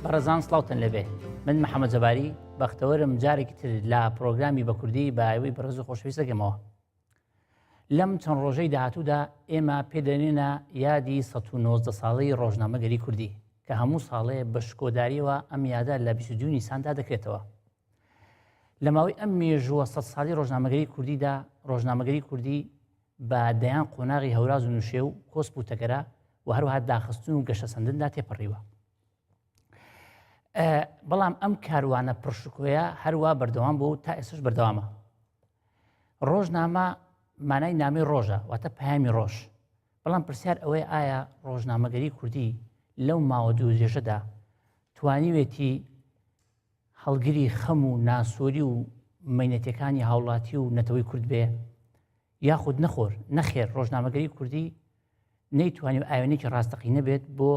بەڕێزان سڵاوتن لەبێ من محەممەد جەباری بەختەوەرم جارێکی تر لە پرۆگرامی بە کوردی بە ئەوەی بەڕێز و خۆشەویست دەگەمەوە. لەم چەند ڕۆژەی داهاتوودا ئێمە پێدەنێنە یادی 1990 ساڵەی ڕۆژنامەگەری کوردی کە هەموو ساڵێ بە شکۆداریەوە ئەم یادە لە 22 نیساندا دەکرێتەوە. لە ماوەی ئەم مێژووە 100 ساڵی ڕۆژنامەگەری کوردیدا ڕۆژنامەگەری کوردی بە دەیان قۆناغی هەوراز و نووشێ و کۆسپ و تەگەرە و هەروەها داخستون و گەشە سەندندا تێپەڕیوە. بەڵام ئەم کاروانە پڕشکۆیە هەروە بەردەوام بوو تا ئێستش بەردەوامە. ڕۆژنامە مانای نامی ڕۆژە واتە پەیامی ڕۆژ. بەڵام پرسیار ئەوەی ئایا ڕۆژنامەگەری کوردی لەو ماوە دووجێژەدا توانیوێتی هەڵگری خەم و ناسۆری و مەینەتەکانی هاوڵاتی و نەتەوەی کورد بێ یاخود نەخێر ڕۆژنامەگەری کوردی نەیتوانی ئاوێنێکی ڕاستەقینە بێت بۆ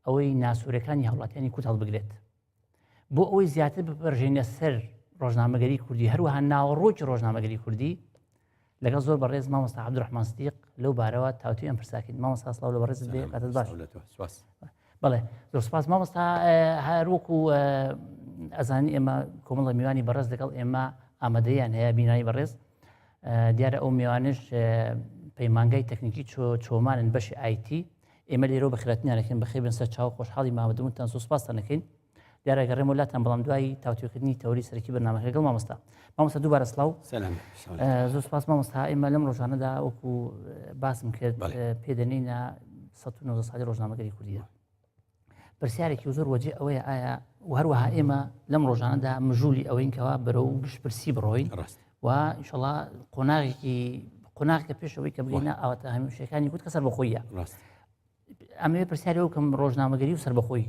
ئەوەی ناسوورەکانی هاوڵاتیانی کورد هەڵبگرێت، بۆ ئەوەی زیاتر بپەرژێنە سەر ڕۆژنامەگەری کوردی هەروەها ناوەڕۆکی ڕۆژنامەگەری کوردی لەگەڵ زۆر بەڕێز مامۆستا عەبدوڕەحمان سدیق لەو بارەوە تاوتوی ئەم پرساکەین. مامۆستا سڵاو لە بەڕێزت بێ کاتت باش. بەڵێ زۆر سوپاس مامۆستا. هەروەکو ئەزانی ئێمە کۆمەڵە میوانی بەڕێز لەگەڵ ئێمە ئامادەیان هەیە بینایی بەڕێز. دیارە ئەو میوانش پەیمانگای تەکنیکی چۆمانن بەشی ئایتی. ئێمە لێرە بەخێرەتنیانەکەین بەخێ بن سەر چاو خۆشحاڵی مامەدەمونتان سوپاسان نەکەین. دیارە گەڕێمە وڵاتان بەڵام دوایی تاوتوێکردنی تەوری سەرەکی بەرنامەکە لەگەڵ مامۆستا. مامۆستا دووبارە سڵاو. زۆر سوپاس مامۆستا. ئێمە لەم ڕۆژانەدا وەکو باسم کرد پێدەنینە 1990 ساڵی ڕۆژنامەگەری کوردیە. پرسیارێکی زۆر وەجێ ئەوەیە ئایا و هەروەها ئێمە لەم ڕۆژانەدا مژوولی ئەوەینکەوە بەرەو گشتپرسی بڕۆین و ئینشەڵڵا قۆناغێکە پێشەوەی کە بگەینە ئەوەتە هەمیشەکانی کورد کە سەربەخۆییە. ئەمەوێ پرسیاری وکەم ڕۆژنامەگەری و سەربەخۆیی.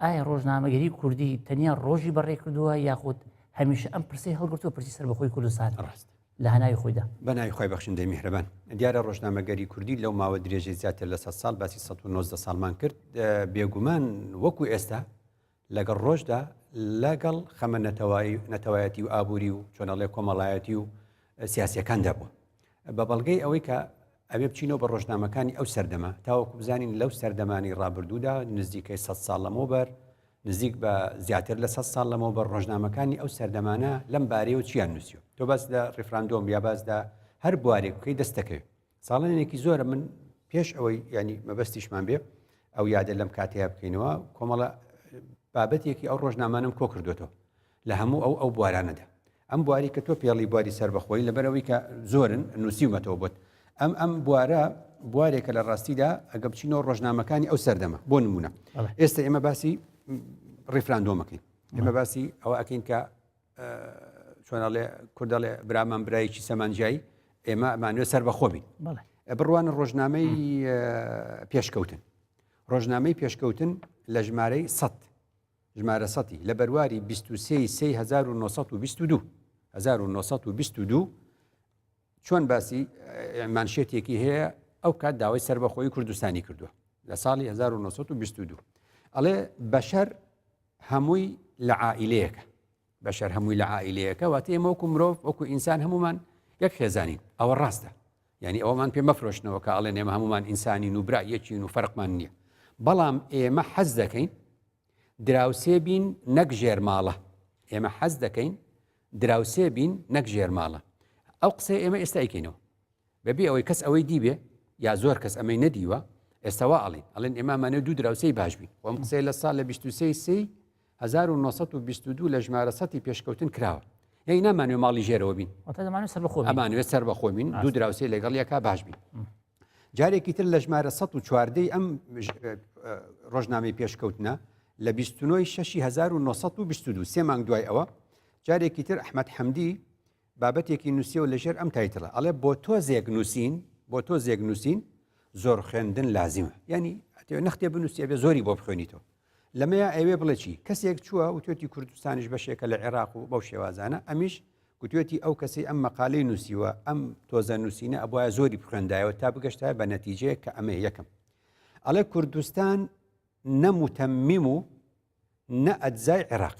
ئایا ڕۆژنامەگەری کوردی تەنیا ڕۆژی بەڕێ کردووە یاخود هەمیشە ئەم پرسی هەڵگرتووە پرسی سەربەخۆی کوردستان لە هەناوی خۆیدا؟ بەناوی خۆی بەخشندەی میهرەبان. دیارە ڕۆژنامەگەری کوردی لەو ماوە درێژەی زیاتر لە 100 ساڵ باسی 1990 ساڵمان کرد. بێگومان وەکو ئێستا لەگەڵ ڕۆژدا لەگەڵ خەمە نەتەوایەتی و ئابووری و چۆنەڵێ کۆمەڵایەتی و سیاسیەکاندا بووە. بە بەڵگەی ئەوەی کە ئەوێ بچینەوە بە ڕۆژنامەکانی ئەو سەردەما تاوەکو بزانین لەو سەردەمانی ڕابردوودا نزیکەی 100 ساڵ لەمەوبەر نزیک بە زیاتر لە 100 ساڵ لەمەوبەر ڕۆژنامەکانی ئەو سەردەمانە لەم بارەیەوە چیان نووسیوە. تۆ باس لە ڕیفراندۆم یا بازدا هەر بوارێک بکەی دەستەکەوێت. ساڵانێکی زۆرە من پێش ئەوەی ینی مەبەستیشمان بێ ئەو یادە لەم کاتەیە بکەینەوە کۆمەڵە بابەتێکی ئەو ڕۆژنامانم کۆ کردوێتەوە لە هەموو ئەو بوارانەدا. ئەم بواری کە تۆ پێڵی بواری سەربەخۆی لەبەرەوەی کە زۆرن نووسیومەتەوە بۆت. ئەم بوارە بوارێکە لە ڕاستیدا ئەگە بچینەوە ڕۆژنامەکانی ئەو سەردەمە بۆ نمونە. ئێستا ئێمە باسی ڕیفراندۆمەکەین، ئێمە باسی ئەوە ئەکەین کە چۆنەڵێ کوردەڵێ برامان برایەکی سەمانجایی ئێمە ئەمانوێت سەربەخۆ بین. بڕوانە ڕۆژنامەی پێشکەوتن. ڕۆژنامەی پێشکەوتن لە ژمارەی 100 ژمارە 100 لە بەرواری 23/1922 چۆن باسی مانشێتێکی هەیە ئەو کات داوای سەربەخۆیی کوردستانی کردووە لە ساڵی 1922. ئەڵێ بەشەر هەمووی لە عائیلەیەکە، بەشەر هەمووی لە عائیلەیەکە واتە ئێمە وەکو مرۆڤ وەکو ئینسان هەمومان یەک خێزانین. ئەوە ڕاستە، یعنی ئەوەمان پێ مەفرۆشنەوە کە ئەڵێن ئێمە هەمومان ئینسانین و برا یەکین و فەرقمان نییە. بەڵام ئێمە حەز دەکەین دراوسێ بین نەک ژێرماڵە. ئێمە حەز دەکەین دراوسێ بین نەک ژێرماڵە. ئەو قسەی ئێمە ئێستا ئەیکەینەوە بەبێ ئەوەی کەس ئەوەی دیبێ یا زۆر کەس ئەمەی نەدیوە ئێستاوا ئەڵێن ئێمامانە دوو دراوسەی باش بین. ئەم قسەی لە ساڵ لە 23/1922 لە ژمارە 100 پێشکەوتن کراوە. یعنی نامانوێت ماڵی ژێرەوە بین، ئەمانوێت سەربەخۆ بین، دوو دراوسەی لەگەڵ یەکا باش بین. جارێکی تر لە ژمارە 114 ئەم ڕۆژنامەی پێشکەوتنە لە 29/1922 سێ مانگ دوای ئەوە جارێکی تر ئەحمەد حەمدی بابەتێکی نووسیەوە لەژێر ئەم تایتڵە ئەڵێ بۆ تۆزێک نووسین زۆر خوێندن لازمە. ینی نەختێ بنووسێ بێ زۆری بۆ بخوێنیتەوە. لەمەیە ئەوێ بڵێ چی کەسێک چووە وتێتی کوردستانیش بەشێکە لە عێراق و بەو شێوازانە ئەمیش گوتوێتی ئەو کەسی ئەم مەقالەی نووسیوە ئەم تۆزە نووسینە ئەبواە زۆری بخوێندایەوە تا بگەشتە بە نەتیجەیە کە ئەمە یەکەم. ئەڵێ کوردستان نەموتەمیم و نە ئەجزای عێراق.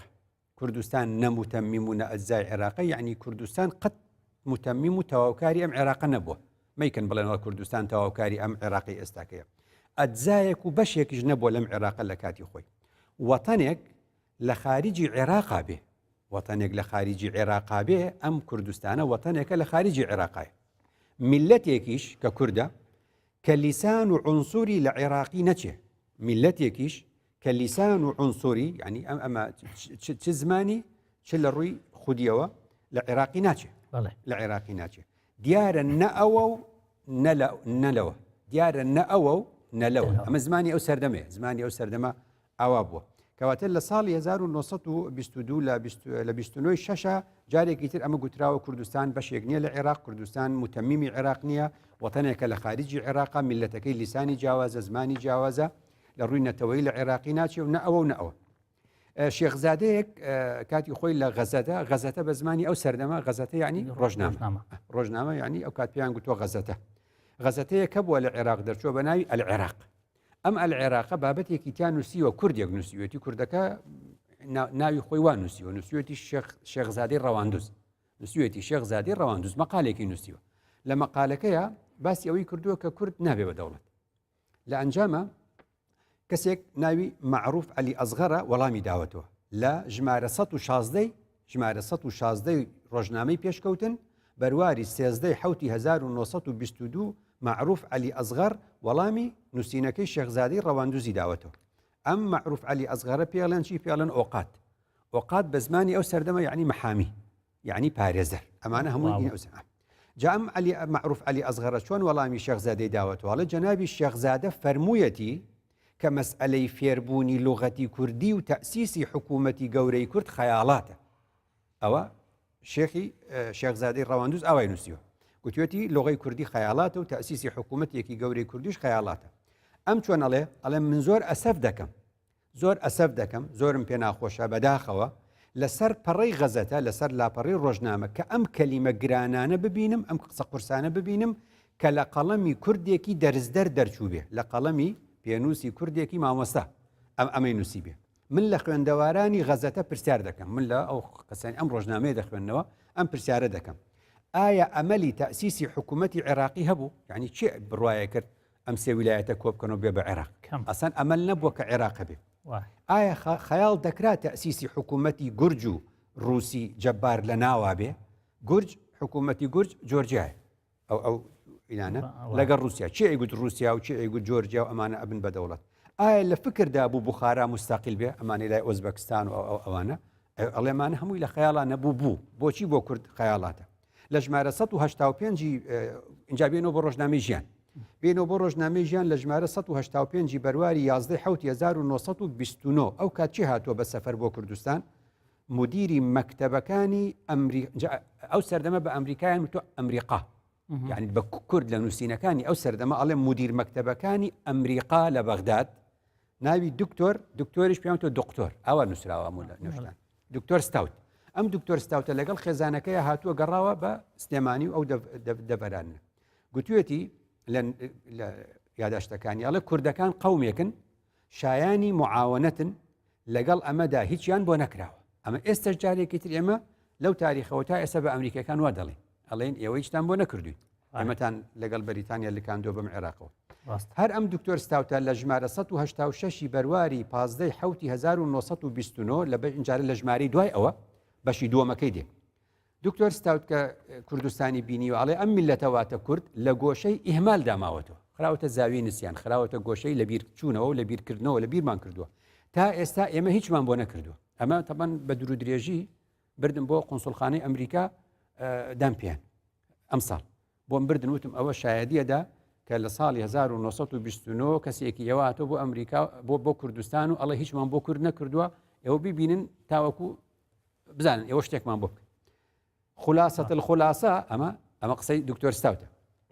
کوردستان نەموتەمیم و نە ئەجزای عێراق، یعنی کوردستان قەت متەمیم و تەواوکاری ئەم عێراقە نەبووە. مەیکەن بڵێنەوە کوردستان تەواوکاری ئەم عێراقی ئێستاکەیە. ئەجزایەک و بەشێکیش نەبووە لەم عێراقە لە کاتی خۆی. وەتەنێک لە خارجی عێراقا بێ وەتەنێک لە خارجی عێراقا بێ ئەم کوردستانە وەتەنێکە لە خارجی عێراقایە میلەتێکیش کە کووردە کە لیسان و عنسوری لە عێراقی نەچێ میلەتێکیش کە لیسان و عنسوری یعنی ئەمە چ زمانی چ لە ڕووی خودیەوە لە عێراقی ناچێ لە عێراقی ناچێ دیارە نە ئەوە و نەلەوە دیارە نە ئەوە و نەلەوە ئەمە زمانی ئەو سەردەمەیە زمانی ئەو سەردەمە ئاوا بووە کەواتە لە ساڵی 1922 لە 29 شەشە جارێکی تر ئەمە گوتراوە کوردستان بەشێک نییە لە عێراق کوردستان متەمیمی عێراق نییە وەتەنێکە لە خارجی عێراقا میلەتەکەی لیسانی جیاوازە زمانی جیاوازە لە ڕووی نەتەوەی لە عێراقی ناچێ و نە ئەوە و نە ئەوە شێخزادەیەک کاتی خۆی لە غەزەتە بە زمانی ئەو سەردەمە غەزەتە یعنی ڕۆژنامە یعنی ئەو کات پێیان گوتووە غەزەتەیە کە بووە لە عێراق دەرچووە بە ناوی ئەلعێراق ئەم ئەلعێراقە بابەتێکی تیان نووسیوە کوردێک نووسیوەتی کوردەکە ناوی خۆی وان نووسیوە نووسیوەتی شێخزادەی ڕەواندوز نووسیوەتی شێخزادەی ڕەواندوز مەقالێکی نووسیوە لە مەقالەکەیە باسی ئەوەی کردووە کە کورد نابێ بە دەوڵەت لە ئەنجامە کەسێک ناوی معروف علی ئەزغەرە وەڵامی داوەتەوە لە ژمارە 116 ڕۆژنامەی پێشکەوتن بەرواری 13/1922 معروف علی ئەزغەر وەڵامی نووسینەکەی شێخزادەی ڕەواندوزی داوەتەوە ئەم معروف علی ئەزغەرە پێڵێن چی پێڵێن ئۆقات بە زمانی ئەو سەردەمە یعنی مەحامی یعنی پارێزەر ئەمانە هەمووی جا ئەم معروف علی ئەزغەرە چۆن وەڵامی شێخزادەی داوەتەوە لە جەنابی شێخزادە فەرموویەتی کە مەسئلەی فێربوونی لوغەتی کوردی و تەسیسی حکوومەتی گەورەی کورد خەیاڵاتە ئەوە شێخزادەی ڕەواندوز ئاوای نووسیوە گوتوێتی لۆغەی کوردی خەیاڵاتە و تەسیسی حکوومەتێکی گەورەی کوردیش خەیاڵاتە ئەم چۆن ئەڵێ من زۆر ئەسەف دەکەم زۆرم پێ ناخۆشە بەداخەوە لەسەر پەڕەی غەزەتە لەسەر لاپەڕەی ڕۆژنامە کە ئەم کەلیمە گرانانە ببینم ئەم قسە قورسانە ببینم کە لە قەڵەمی کوردێکی دەرزدەر دەرچوو بێ لە قەڵەمی پێنووسی کوردێکی مامۆستا ئەمەی نووسی بێ من لە خوێندەوارانی غەزەتە پرسیار دەکەم من لە ئەو قسەی ئەم ڕۆژنامەیە دەخوێندنەوە ئەم پرسیارە دەکەم ئایا ئەمەلی تەسیسی حکوومەتی عێراقی هەبوو یعنی چی بڕوایە کرد ئەم سێ ویلایەتە کۆبکەنەوە بێ بە عێراق ئەسان ئەمەل نەبووە کە عێراق بێ ئایا خەیاڵ دەکرات تەسیسی حکوومەتی گورج و ڕووسی جەبار لە ناوا بێ حکوومەتی گورج جۆرجیایە ئەو ئینانە لەگەڵ رووسیا چی ئەیگوت رووسیا و چی ئەیگوت جۆرجیا و ئەمانە ئەبن بە دەوڵەت ئایا لە فکردا بوو بوخارا مستەقیل بێ ئەمانەی لای ئۆزبەکستان و ئەوانە ئەڵێمانە هەمووی لە خەیاڵان نەبوو بۆچی بۆ کورد خەیاڵاتە لە ژمارە 185 اینجا بێنەوە بۆ ڕۆژنامەی ژیان بێنەوە بۆ ڕۆژنامەی ژیان لە ژمارە 185 بەرواری 11/1929 ئەو کات چی هاتووە بە سەفەر بۆ کوردستان مدیری مەکتەبەکانی ئەو سەردەمە بە ئەمریکایان وتۆ ئەمریقا یعنی بە کورد لە نووسینەکانی ئەو سەردەمە ئەڵێ مدیر مەکتەبەکانی ئەمریقا لە بەغداد ناوی دکتۆریش پێیان وتۆ دکتۆر ئەوە نووسراوە نوشتان دکتۆر ستاوت ئەم دکتۆر ستاوتە لەگەڵ خێزانەکەی هاتووە گەڕاوە بە سلێمانی و ئەو دەبەرانە گوتوێتی لە یاداشتەکانی ئەڵێ کوردەکان قەومێکن شایانی معاونەتن لەگەڵ ئەمەدا هیچیان بۆ نەکراوە ئەمە ئێستا جارێکی تر ئێمە لەو تاریخەوە تا ئێستا بە ئەمریکەکان وا دەڵێن ئەڵێن ئێوە هیچتان بۆ نەکردوین ئەمەتان لەگەڵ بەریتانیا لکاندۆ بەم عێراقەوە هەر ئەم دکتۆر ستاوتە لە ژمارە 186 بەرواری 15/1929 لە ئینجارە لە ژمارەی دوای ئەوە بەشی دووەمەکەی دێ دکتۆر ستاوت کە کوردستانی بینی و ئەڵێ ئەم میلەتەواتە کورد لە گۆشەی ئیهمال داماوەتەوە خراوەتە زاوی نسیان خراوەتە گۆشەی لە بیرچوونەوە لە بیرکردنەوە لە بیرمان کردووە تا ئێستا ئێمە هیچمان بۆ نەکردووە ئەمە تەبەن بە درو درێژی بردم بۆ قونسوڵخانەی ئەمریکا دەمپیان ئەم ساڵ بۆم بردن وتم ئەوە شایەدیەدا کە لە ساڵی 1929 کەسێکی ئێواتۆ بۆ ئەمریکا بۆ کوردستان و ئەڵێ هیچمان بۆ کورد نەکردووە ئێوە ببینن تاوەکو بزانن ئێوە شتێکمان بۆ خلاصة الخلاصة ئەمە قسەی دکتۆر ستاوتە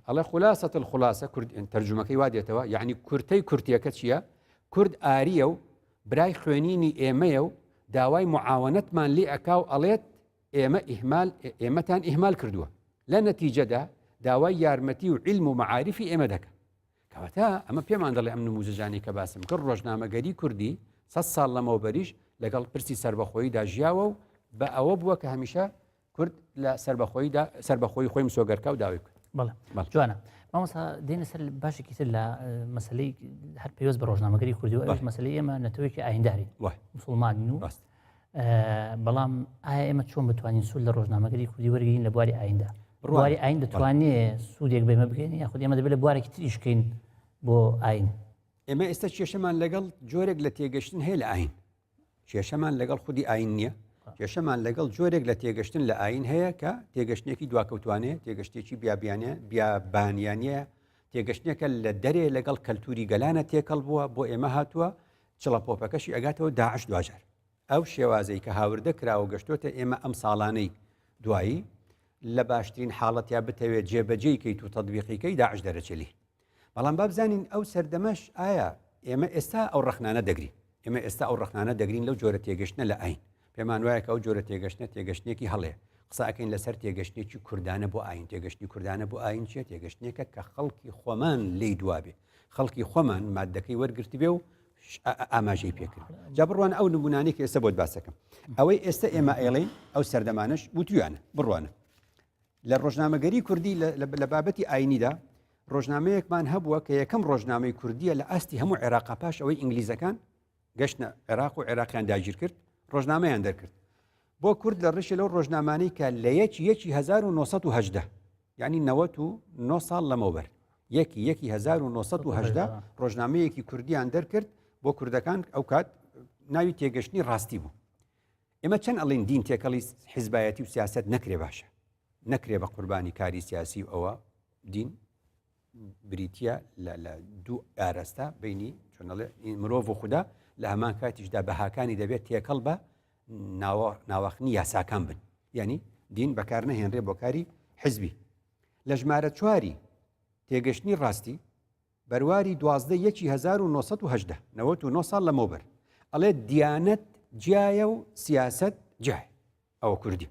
ئەڵێ خلاصة الخلاصة کورد تەرجمەکەی وا دێتەوە یعنی کورتەی کورتیەکە چییە کورد ئاریە و برای خوێنینی ئێمەیە و داوای معاونەتمان لێ ئەکا و ئەڵێت ئێمەتان ئیهمال کردووە لە نەتیجەدا داوای یارمەتی و علم و معارفی ئێمە دەکە کەواتە ئەمە پێمان دەڵێ ئەم نموزەجانی کە باسم کرد ڕۆژنامەگەری کوردی 100 ساڵ لەمەوە بەریش لەگەڵ پرسی سربەخۆییدا ژیاوە و بە ئەوە بووە کە هەمیشە کورد لە سربەخۆی خۆی مسۆگەرکە و داوای کرد بەڵێ جوانە مامۆستا دێنە سەر باشێکی تر لە مەسلەی هەر پێوەست بە ڕۆژنامەگەری کوردی و ئەوش مەسلەی ئێمە نەتەوەیەکی ئاینداری مسڵمانین و بەڵام ئایا ئێمە چۆن بتوانین سوود لە ڕۆژنامەگەری کوردی وەرگین لە بواری ئایندا بواری ئاین دەتوانێت سوودێک بێمە بگەین یاخود ئێمە دەبێت لە بوارێکی تریشکەین بۆ ئاین ئێمە ئێستا کێشەمان لەگەڵ جۆرێک لە تێگەشتن هەیە لە ئاین کێشەمان لەگەڵ خودی ئاین نییە کێشەمان لەگەڵ جۆرێک لە تێگەشتن لە ئاین هەیە کە تێگەشتێکی دواکەوتوانەیە تێگەشتێکی بیابانیانە تێگەشتێکە لە دەرێ لەگەڵ کەلتوری گەلانە تێکەڵ بووە بۆ ئێمە هاتووە چڵەپۆپەکەشی ئەگاتەوە داعش دوجار ئەو شێوازەی کە هاوردە کراوە گەشتۆتە ئێمە ئەم ساڵانەی دوایی لە باشترین حاڵەتیا بتەوێت جێبەجێیکەیت و تەطبیقیکەی داعش دەرەچێلی بەڵام با بزانین ئەو سەردەمەش ئایا ئێمە ئێستا ئەو ڕەخنانە دەگرین ئێمە ئێستا ئەو ڕەخنانە دەگرین لەو جۆرە تێگەشتنە لە ئاین پێمان وایە کە ئەو جۆرە تێگەشتنە تێگەشتێکی هەڵەیە قسەکەین لەسەر تێگەشتێکی کوردانە بۆ ئاین تێگەشتی کوردانە بۆ ئاین چیە تێگەشتێکە کە خەڵکی خۆمان لی دوابێ خەڵکی خۆمان مادەکەی وەرگرتی بێ و ئاماژەی پێکرد جا بڕوان ئەو نمونانەی کە ئێستا بۆت باسەکەم ئەوەی ئێستا ئێمە ئێڵین ئەو سەردەمانش وتویانە بڕوانە لە ڕۆژنامەگەری کوردی لە بابەتی ئاینیدا ڕۆژنامەیەکمان هەبووە کە یەکەم ڕۆژنامەی کوردیە لە ئاستی هەموو عێراقا پاش ئەوەی ئینگلیزەکان گەشتە عێراق و عێراقیان داگیر کرد ڕۆژنامەیان دەرکرد بۆ کورد لە ڕشە لەو ڕۆژنامانەی کە لە یەکی 1970 یعنی 99 ساڵ لەمەوبەر یەکی 1970 ڕۆژنامەیەکی کوردیان دەرکرد بۆ کوردەکان ئەو کات ناوی تێگەشتنی ڕاستی بوو ئێمە چەند ئەڵین دین تێکەڵی حیزبایەتی و سیاست نەکرێ باشە نەکرێ بە قوربانی کاری سیاسی و ئەوە دین بریتە لە دوو ئارەستا بینی چۆنەڵێ مرۆڤ و خوددا لە هەمان کاتیشدا بەهاکانی دەبێت تێکەڵ بە ناوەخنی یاساکان بن یعنی دین بەکار نەهێنرێ بۆ کاری حیزبی لە ژمارە 4 تێگەشتنی ڕاستی بەرواری 12/1970 99 ساڵ لەمەوبەر ئەڵێ دیانەت جیایە و سیاست جای ئەوە کوردی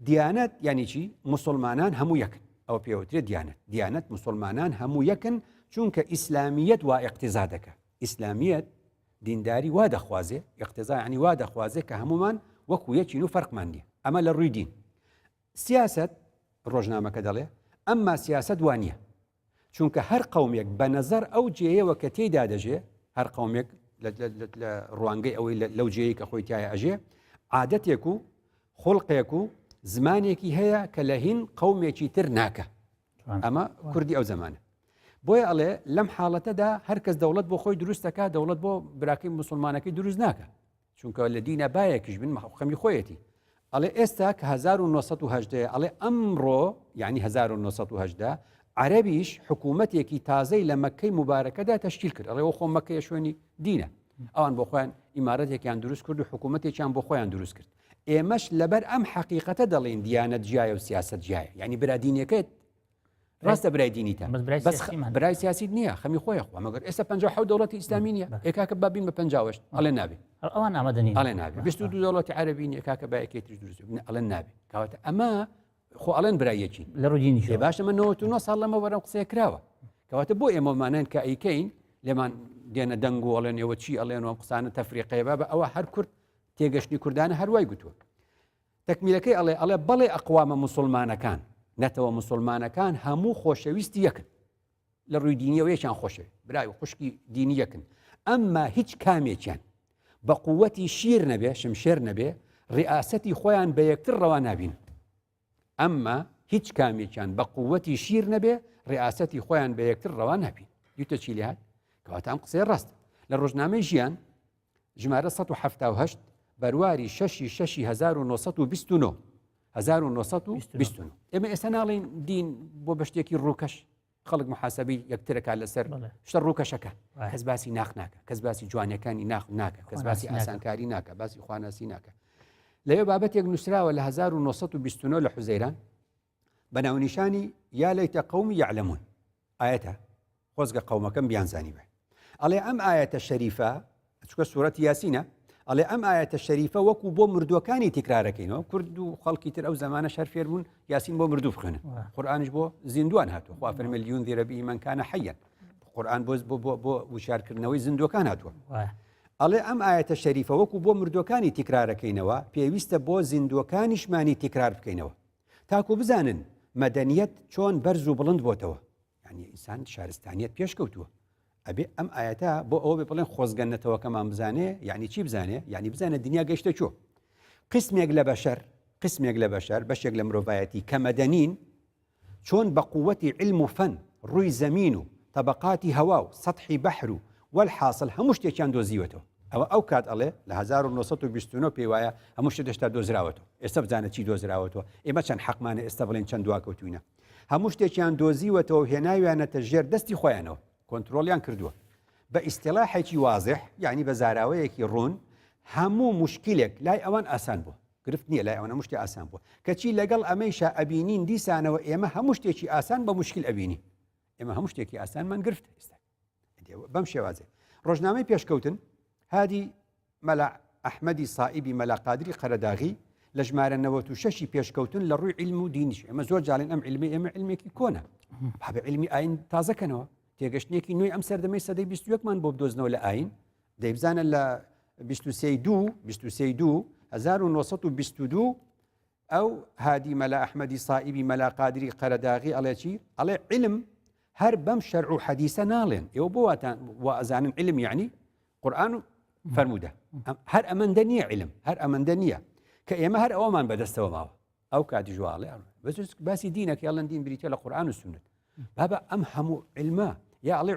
دیانەت یعنی چی مسلمانان هەموو یەکن ئەو پێوترێت دیانەت مسلمانان هەموو یەکن چونکە ئیسلامیەت وا اقتیزا دەکە ئیسلامیەت دینداری وا دەخوازێ اقتیزا عنی وا دەخوازێ کە هەمومان وەکو یەکین و فەرقمان نییە ئەمە لە ڕووی دین سیاست ڕۆژنامەکە دەڵێ ئەمما سیاست وانە چونکە هەر قەومێک بە نەزەر ئەو جێیەوە کە تێیدا دەژێ هەر قەومێک لە ڕوانگەی ئەوەی لەو جێیە کە خۆی تایە ئەژێ عادەتێک و خۆڵقێک و زمانێکی هەیە کە لە هین قەومێکی تر ناکە ئەمە کوردی ئەو زمانە بۆیە ئەڵێ لەم حاڵەتەدا هەرکەس دەوڵەت بۆ خۆی دروستەکە دەوڵەت بۆ براکەی مسلمانەکەی دروست ناکە چونکە لە دینە بایەکیش بن خەمی خۆیەتی ئەڵێ ئێستا کە 1970 ئەڵێ ئەمڕۆ یعنی 1970 عەرەبیش حکوومەتێکی تازەی لە مەکەی مبارەکەدا تەشکیل کرد ئەڵێ ئەو خۆ مەکەیە شوێنی دینە ئەوان بۆ خۆیان ئیمارەتێکیان دروست کرد و حکوومەتێکیان بۆ خۆیان دروست کرد ئێمەش لەبەر ئەم حەقیقەتە دەڵێن دیانەت جیایە و سیاست جیایە یعنی برا دینەکەت ڕاستە برای دینیتە بەس برای سیاسی نییە خەمی خۆیە خۆ مەگەر ئێستا 57 دەوڵەتی ئیسلامی نییە ئێکاکە بابین بە 50 ئەڵێ نابێ ئەوان ئامادەنین ئەڵێ نابێ 22 دەوڵەتی عەرەبی نیە ئێکاکە با یەکێتریش دروست ئەڵێ نابێ کەواتە ئەمە خۆ ئەڵێن برایەکی لە ڕوودینی لێ باشە من 99 ساڵ لەمە وەرەم قسەیە کراوە کەواتە بۆ ئێمەمانەن کە ئەیکەین لێمان دێنە دەنگ و ئەڵێن ئێوە چی ئەڵێن و قسانە تەفریقەیە بە ئەوە هەر کورد تێگەشتنی کوردانە هەروای گوتووە تەکمیلەکەی ئەڵێ بەڵێ ئەقوامە مسلمانەکان نەتەوە مسلمانەکان هەموو خۆشەویستی یەکن لە ڕووی دینیەوە یەکیان خۆشەوی برای خوشکی دینی یەکن ئەمما هیچ کامێکیان بە قووەتی شیر نەبێ شمشێر نەبێ ڕئاسەتی خۆیان بە یەکتر ڕەوا نابین ئەمما هیچ کامێکیان بە قووەتی شیر نەبێ ڕئاسەتی خۆیان بە یەکتر ڕەوا نابین دیتە چی لێهات کەواتە ئەم قسەی ڕاستە لە ڕۆژنامەی ژیان ژمارە 178 بەرواری 6/1929 ئێمە ئێستا ناڵین دین بۆ بەشتێکی ڕووکەش خەڵک محاسەبی یەکترەکە لەسەر شتە ڕووکەشەکە کەس باسی ناخ ناکە کەس باسی جوانەکانی ناخ ناکە کەس باسی ئاسانکاری ناکە باسی خواناسی ناکە لەوێ بابەتێک نووسراوە لە 1929 لە حوزەیران بە ناونیشانی یا لەیتە قەومی یعلەمون ئاەتە خۆزگە قەومەکەم بیانزانی بێ ئەڵێ ئەم ئاەتە شەریفە چکە سوورەتی یاسینە ئەڵێ ئەم ئاەتە شەریفە وەکو بۆ مردووەکانی تکرارەکەینەوە کورد و خەڵکی تر ئەو زمانە شەر فێر بوون یاسین بۆ مردوو بخوێنن قورئانش بۆ زیندوان هاتووە خوا فەرمێ لیونذیرە به من کان حەیەن قورئان بۆ وشارکردنەوەی زیندوەکان هاتووە ئەڵێ ئەم ئاەتە شەریفە وەکو بۆ مردووەکانی تکرارەکەینەوە پێویستە بۆ زیندوەکانیشمانی تکرار بکەینەوە تاکو بزانن مەدەنیەت چۆن بەرز و بڵند بۆتەوە یعنی ئینسان شارستانیت پێش کەوتووە ئەبێ ئەم ئاەتە بۆ ئەوە بێ بڵێن خۆزگەنەتەوەکەمان بزانێ یعنی چی بزانێ یعنی بزانە دنیا گەشتە چۆ قسمێک لە بەشەر بەشێک لە مرۆڤایەتی کە مەدەنین چۆن بە قووەتی علم و فەن ڕووی زەمین و طبقاتی هەوا و سەطحی بەحر و والحاصل هەموو شتێکیان دۆزیوەتەوە ئەو کات ئەڵێ لە 1929 پێی وایە هەموو شت دەشتا دۆزراوەتەوە ئێستا بزانە چی دۆزراوەتەوە ئێمە چەند حەقمانە ئێستا بڵێن چەند دواکەوتوینە هەموو شتێکیان دۆزیوەتەوە هێناویانەتە ژێر دەستی خۆیانەوە کۆنتترۆلیان کردووە بە ئیستیلاحێکی وازح یعنی بە زاراوەیەکی ڕوون هەموو مشکلێک لای ئەوان ئاسان بوو گرفت نییە لای ئەوانە مشتی ئاسان بووە کەچی لەگەڵ ئەمەیشە ئەبینین دیسانەوە ئێمە هەموو شتێکی ئاسان بە مشکل ئەبینی ئێمە هەموو شتێکی ئاسانمان گرفت ئێستا بەم شێوازێ ڕۆژنامەی پێشکەوتن هادی مەلا ئەحمەدی سائیبی مەلا قادری قەرەداغی لە ژمارە 96 پێشکەوتن لە ڕووی علم و دینیش ئێمە زۆر جاڵین ئەم علمی ئێمە علمێکی کۆنە بە علمی ئاین تازەکەنەوە تێگەشتێکی نوێی ئەم سەردەمەی سەدەی 21مان بۆ بدۆزنەوە لە ئاین دەیبزانە لە 1922 ئەو هادی مەلا ئەحمەدی سائیبی مەلا قادری قەرەداغی ئەڵێ چی ئەڵێ علم هەر بەم شەرع و حەدیسە ناڵێن ئێوە بۆ ئەزانن علم یعنی قورئان و فەرموودە هەر ئەمەندە نییە علم هەر ئەمەندە نییە کە ئێمە هەر ئەوەمان بەدەستەوە ماوە ئەو کاتی ژواڵێ باسی دینەکە یاڵەن دین بریتە لە قورئان و سونەت بابە ئەم هەموو علمە یا ئەڵێ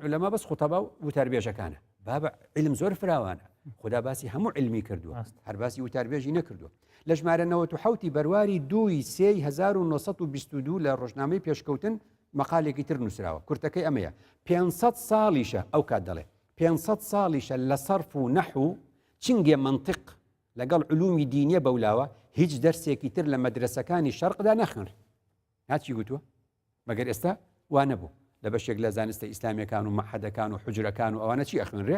علەما بەس خوتەبا و وتاربێژەکانە بابە علم زۆر فراوانە خدا باسی هەموو علمی کردووە هەر باسی وتاربێژی نەکردووە لە ژمارە 97 بەرواری 2/3/1922 لە ڕۆژنامەی پێشکەوتن مەقالێکی تر نووسراوە کورتەکەی ئەمەیە 500 ساڵیشە ئەو کات دەڵێ 500 ساڵیشە لە سەرف و نەحو چنگێ منطق لەگەڵ علومی دینیە بەولاوە هیچ دەرسێکی تر لە مەدرسەکانی شەرقدا نەخوێن هاچی گوتووە مەگەر ئێستا وا نەبوو لە بەشێک لە زانستە ئیسلامیەکان و مەحەدەکان و حجرەکان و ئەوانە چی ئەخوێنرێ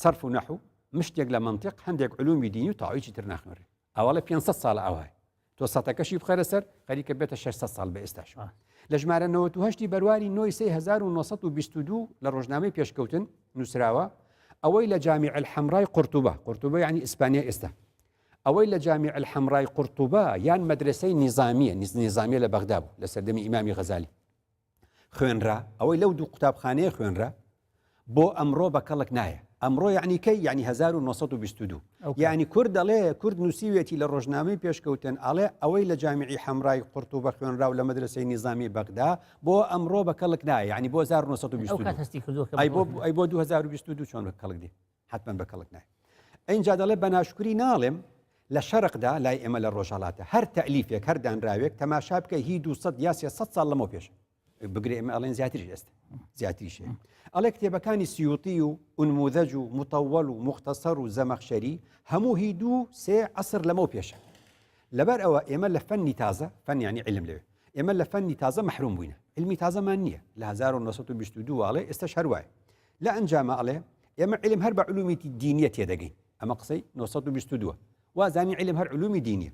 سەرف و نەحو مشتێک لە منطق هەندێک علومی دینی و تاویکی تر ناخوێنرێ ئەوڵە 500 ساڵ ئەوای تۆ سەتەکەشی بخەرە سەر خەریکە بێتە 600 ساڵ بە ئێستاش لە ژمارە 98 بەرواری 1922 لە ڕۆژنامەی پێشکەوتن نووسراوە ئەوەی لە جامیع الحەمڕای قورتوبە یعنی ئیسپانیا ئێستا ئەوەی لە جامیع الحەمڕای قورتوبە یان مەدرسەی نیزامیە لە بەغدا بوو لە سەردەمی ئیمامی غەزالی خوێنرا ئەوەی لەو دوو قوتابخانەیە خوێنرا بۆ ئەمڕۆ بە کەڵک نایە ئەمڕۆ یعنی کەی یعنی 1922 یعنی کورد دەڵێ کورد نووسیوێتی لە ڕۆژنامەی پێشکەوتن ئەڵێ ئەوەی لە جامیعی حەمڕای قورتوبە خوێنرا و لە مەدرسەی نیزامی بەغدا بۆ ئەمڕۆ بە کەڵک نایە یعنی بۆ 1922 ئەی بۆ 2022 چۆن بە کەڵک دی حتمما بە کەڵک نایە ئەینجا دەڵێ بە ناشکری ناڵێم لە شەرقدا لای ئێمە لە ڕۆژهەڵاتە هەر تەلیفێک هەر دانراوێک تەماشا بکە هی 200 یا 300 ساڵ لەمەوە پێش بگرێ ئێمە ئەڵێن زیاتریش ئێستا زیاتریشێ ئەڵێ کتێبەکانی سیوطی و ئونموذەج و مطەوەڵ و مختصەر و زەمەخشەری هەموو هی 2-3 عەسر لەمەوە پێشە لەبەر ئەوە ئێمە لە فەنی تازە فەن یعنی علم لەوێ ئێمە لە فەنی تازە مەحروم بووینە علمی تازەمان نییە لە 1922 ئەڵێ ئێستاش هەروایە لە ئەنجامە ئەڵێ ئێمە علم هەر بە علومی دینیە تێدەگەین ئەمە قسەی 1922 وازانی علم هەر علومی دینیە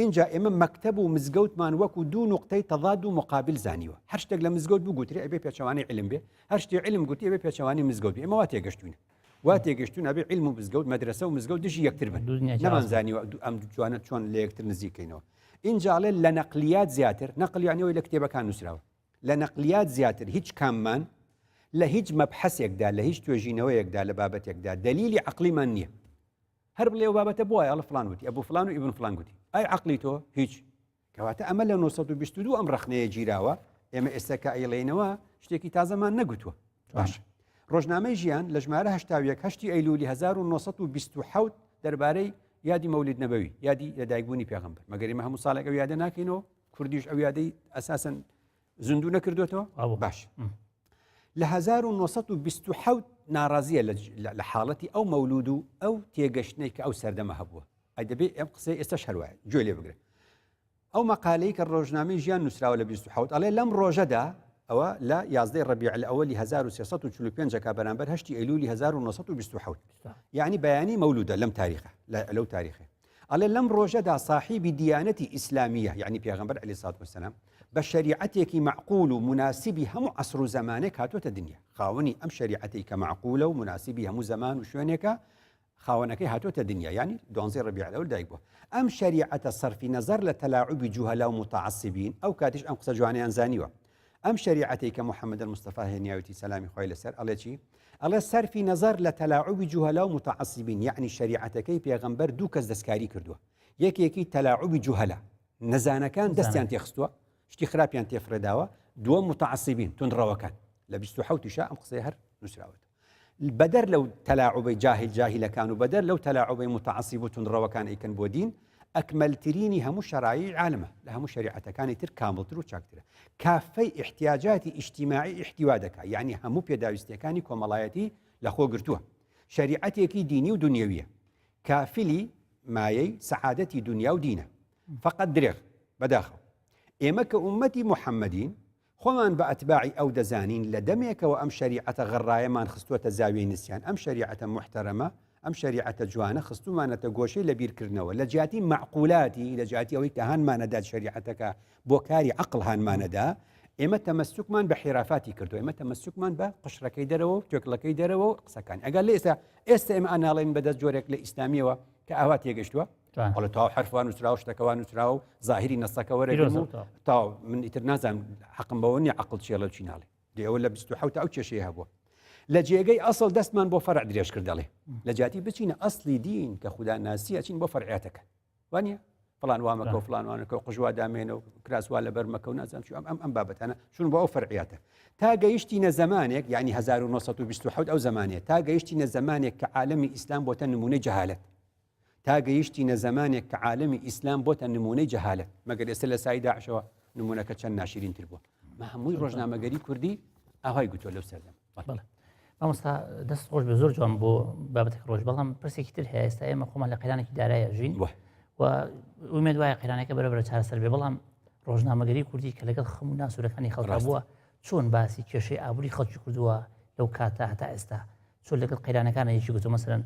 اینجا ئێمە مەکتەب و مزگەوتمان وەکو دوو نقطەی تەضاد و مقابل زانیوە هەر شتێک لە مزگەوت بگوترێ ئەبێ پێچەوانی علم بێ هەر شتێ علم گوتی ئەبێ پێچەوانی مزگەوت بێ ئێمە وا تێگەشتوینە وا تێگەشتون ئەبێ علم و مزگەوت مەدرسە و مزگەوت دژی یەکتر بن نەمانزانیوە ئەم جوانە چۆن لە یەکتر نزیکەینەوە اینجاڵێ لە نەقلیات زیاتر نەقلیانەوەی لە کتێبەکان نووسراوە لە نەقلیات زیاتر هیچ کاممان لە هیچ مەبحەسێکدا لە هیچ توێژینەوەیەکدا لە بابەتێکدا دلیلی عەقلیمان نییە هەر بڵێ بابەتە بۆ ئەڵە فلان وتی ئەبوو فلان و ئیبن فلان گوتی ئای عەقلی تۆ هیچ کەواتە ئەمە لە 1922 ئەم ڕەخنەیە گیراوە ئێمە ئێستا کە ئەیڵێنەوە شتێکی تازەمان نەگوتووە باش ڕۆژنامەی ژیان لە ژمارە 8 ئەیلولی 1927 دەربارەی یادی مەولید نەبەوی یادی لەدایکبوونی پێغەمبەر مەگەر ئێمە هەموو ساڵێک ئەو یادە ناکەینەوە کوردیش ئەو یادەی ئەساسەن زیندوو نەکردوێتەوە باش لە 1927 ناڕازیە لە حاڵەتی ئەو مەولود و ئەو تێگەشتنەی کە ئەو سەردەمە هەبووە ئەی دەبێت ئەم قسەی ئێستا شەروایە گوێ لێ بگرێت ئەو مەقالەی کە ڕۆژنامەی ژیان نووسراوە لە 27 ئەڵێ لەم ڕۆژەدا ئەوە لە 11 ڕەبیع الأولی 1345 کا بەرامبەر 8 ئەیلولی 1927 یعنی بەیانی مەولودە لەم تاریخە لەو تاریخە ئەڵێ لەم ڕۆژەدا صاحیبی دیانەتی ئیسلامیە یعنی پێغەمبەر عەلەیهی سەڵات وەسەلام بە شەریعەتێکی معقول و مناسبی هەموو عەسر و زەمانێک هاتوۆتە دنیا خاوەنی ئەم شەریعەتەی کە معقولە و مناسبی هەموو زەمان و شوێنێکە خاوەنەکەی هاتوۆتە دنیا یعنی 12 ڕەبیع الأول دایک بووە ئەم شەریعەتە سەرفی نەزەر لە تەلاعوبی جوهەلا و متعەسبین ئەو کاتیش ئەم قسە جوانیان زانیوە ئەم شریعەتی کە محەممەد المستەفا هێنیاوتی سەلامی خۆی لەسەر ئەڵێ چی؟ ئەڵێ سەرفی نەزار لە تەلاعوبی جوهەلا و متعەسیبین، یعنی شریعەتەکەی پێغەمبەر دوو کەس دەستکاری کردووە. یەکێکی تەلاعوبی جوهەلا، نەزانەکان دەستیان تێخستووە، شتی خراپیان تێفرێداوە. دووەم متعەسیبین، تونڕەوەکان. لە 27 ئەم قسەی هەر نووسراوەت. بەدەر لەو تەلاعوبەی جاهیلەکان و بەدەر لەو تەلاعوبەی متعەسیب و تونڕەوەکان ئەیکەن بۆ دین، ئەکمەلترینی هەموو شەرایعی عالمە، لە هەموو شریعەتەکانی تر کامڵتر و چاکترە. کافەی احتیاجاتی ئیجتیماعی احتیوا دەکات، یعنی هەموو پێداویستیەکانی کۆمەڵایەتی لەخۆ گرتووە. شریعەتێکی دینی و دنیەویە، کافلی مایەی سەعادەتی دنیا و دینە، فقط درێغ بەداخەوە. ئێمە کە ئومەتی محەممەدین خۆمان بە ئەتباعی ئەو دەزانین لە دەمێکەوە ئەم شریعەتە غەڕایەمان خستووەتە زاویەی نسیان، ئەم شریعەتە محتەرەمە، ئەم شریعەتە جوانە خستومانەتە گۆشەی لە بیرکردنەوە، لە جیاتی معقولاتی، لە جیاتی ئەوەی کە هانمانەدا شریعەتەکە بۆ کاری عەقڵ هانمانەدا، ئێمە تەمەسوکمان بە حیرافاتی کردو، ئێمە تەمەسوکمان بە قشرەکەی دەرەوە و توێکڵەکەی دەرەوە و قسەکان. ئەگەر لە ئێستا ئێمە ئەناڵین بەدەست جۆرێک لە ئیسلامیەوە کە ئاوا تێگەشتووە، وڵە تاو حرفوان نووسراوە، شتەکەوان نووسراوە و زاهری نەسەکە وەرەگرم و تاو من ئیتر نازانم حەقم بەوە نییە عەقڵ چێڵە و چیناڵێ دێەوە لە 27 ئەو کێشەیە هەبووە. لە جێگەی ئەسڵ دەستمان بۆ فەرع درێژ کردەڵێ، لە جاتی بچینە ئەسڵی دین کە خودا ناسیە چین بۆ فەرعیاتەکە، وانە فڵان وامەکە و فڵانوانەکە و قژوا دامێنە و کراسوا لە بەرمەکە و نازانم چی ئەم بابەتانە چون بۆ ئەو فەرعیاتە. تا گەیشتینە زەمانێک، یعنی 1927 ئەو زەمانێت، تا گەیشتینە زەمانێک کە عالەمی ئیسلام بۆتە نمونەی جەهالەت، تا گەیشتینە زەمانێک کە عالەمی ئیسلام بۆتە نمونەی جەهالەت. مەگەر ئێستا لە سای داعشەوە نمونەکە چەند ناشرینتر بووە. مە هەمووی ڕۆژنامەگەری کوردی ئاوای گوتووە لەو سەردەم. مامۆستا دەست خۆش بە زۆر جوان بۆ بابەتێک ڕۆژ، بەڵام پرسێکی تر هەیە. ئێستا ئێمە خۆمان لە قەیرانێکی دارایە ژین و ئومێد وایە قەیرانەکە بەرەبرە چارەسەر بێ، بەڵام ڕۆژنامەگەری کوردی کە لەگەڵ خەموو ناسوورەکانی خەڵکا بووە، چۆن باسی کێشەی ئابووری خەڵکی کردووە لەو کاتە هەتا ئێستا، چۆن لەگەڵ قەیرانەکانە یەکی گوتووە مەسەلەن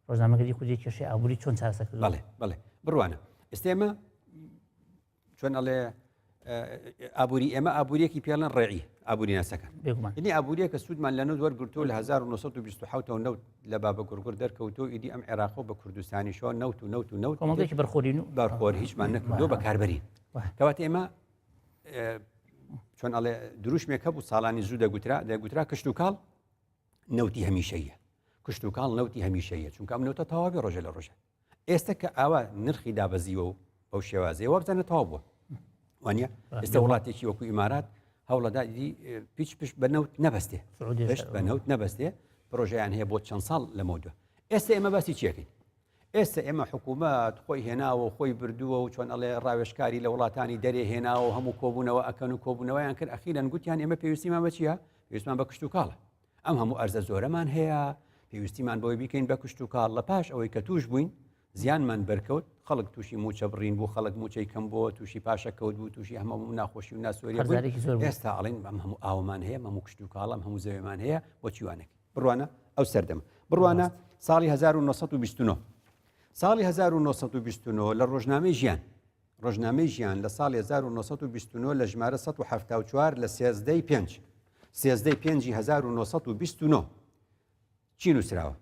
ڕۆژنامەگەری کوردی کێشەی ئابووری چۆن چارەسەر کردووە؟ بەڵێ بڕوانە. ئێستا ئێمە چۆن ئەڵێ ئابووری ئێمە ئابووریەکی پێڵەن ڕێعی ئابووری ناسەکان، یعنی ئابووریە کە سوودمان لە نەوت وەرگرتووە لە 1927 نەوت لە بابە گورگور دەرکەوتۆ ئیدی ئەم عێراق و بە کوردستانی شۆ نەوت کۆمەڵگەیەکی بەرخۆر هیچمان نەکردووە بە کاربەرین. کەواتە ئێمە چۆن ئەڵێ دروشمێک هەبوو ساڵانی زوو دەگوترا کشت و کاڵ نەوتی هەمیشەیە، کشت و کاڵ نەوتی هەمیشەیە، چونکە ئەم نەوتە تەواوی ڕۆژە لە ڕۆژە. ئێستا کە ئاوا نرخی دابەزیوە و بەو شێوازەیەوە بزانە تەواو بووە، وانە ئێستا وڵاتێکی وەکو ئیمارات هەوڵەدادی پیچ پشت بە نەوت نەبەستێ، پشت بە نەوت نەبەستێ، پرۆژەیان هەیە بۆ چەند ساڵ لەمەوە. ئێستا ئێمە باسی چیەکەین؟ ئێستا ئێمە حکوومەت خۆی هێناوە و خۆی بردووە و چۆن ئەڵێ ڕاوێژکاری لە وڵاتانی دەرێ هێناوە و هەموو کۆبوونەوە ئەکەن و کۆبوونەوەیان کرد. ئەخیرەن گوتیان ئێمە پێویستیمان بە چیە؟ پێویستمان بە کشت و کاڵە. ئەم هەموو ئەرزە زۆرەمان هەیە، پێویستیمان بۆی بیکەین بە کشت و کاڵ. لە پاش ئەوەی کە توش بووین زیانمان بەرکەوت، خەڵک تووشی موچە بڕین بوو، خەڵک موچەی کەم بۆ تووشی پاشەکەوت بوو، تووشی هەموو ناخۆشی و ناسوۆریە بوو. ئێستا ئەڵێن ئەم هەموو ئاومان هەیە، هەموو کشت و کاڵم هەموو زەوێمان هەیە بۆ چیوانێک. بڕوانە ئەو سەردەمە بڕوانە ساڵی 1929 ساڵی 1929 لە ڕۆژنامەی ژیان لە ساڵی 1929 لە ژمارە 174 لە 13/5 1929 چی نووسراوە؟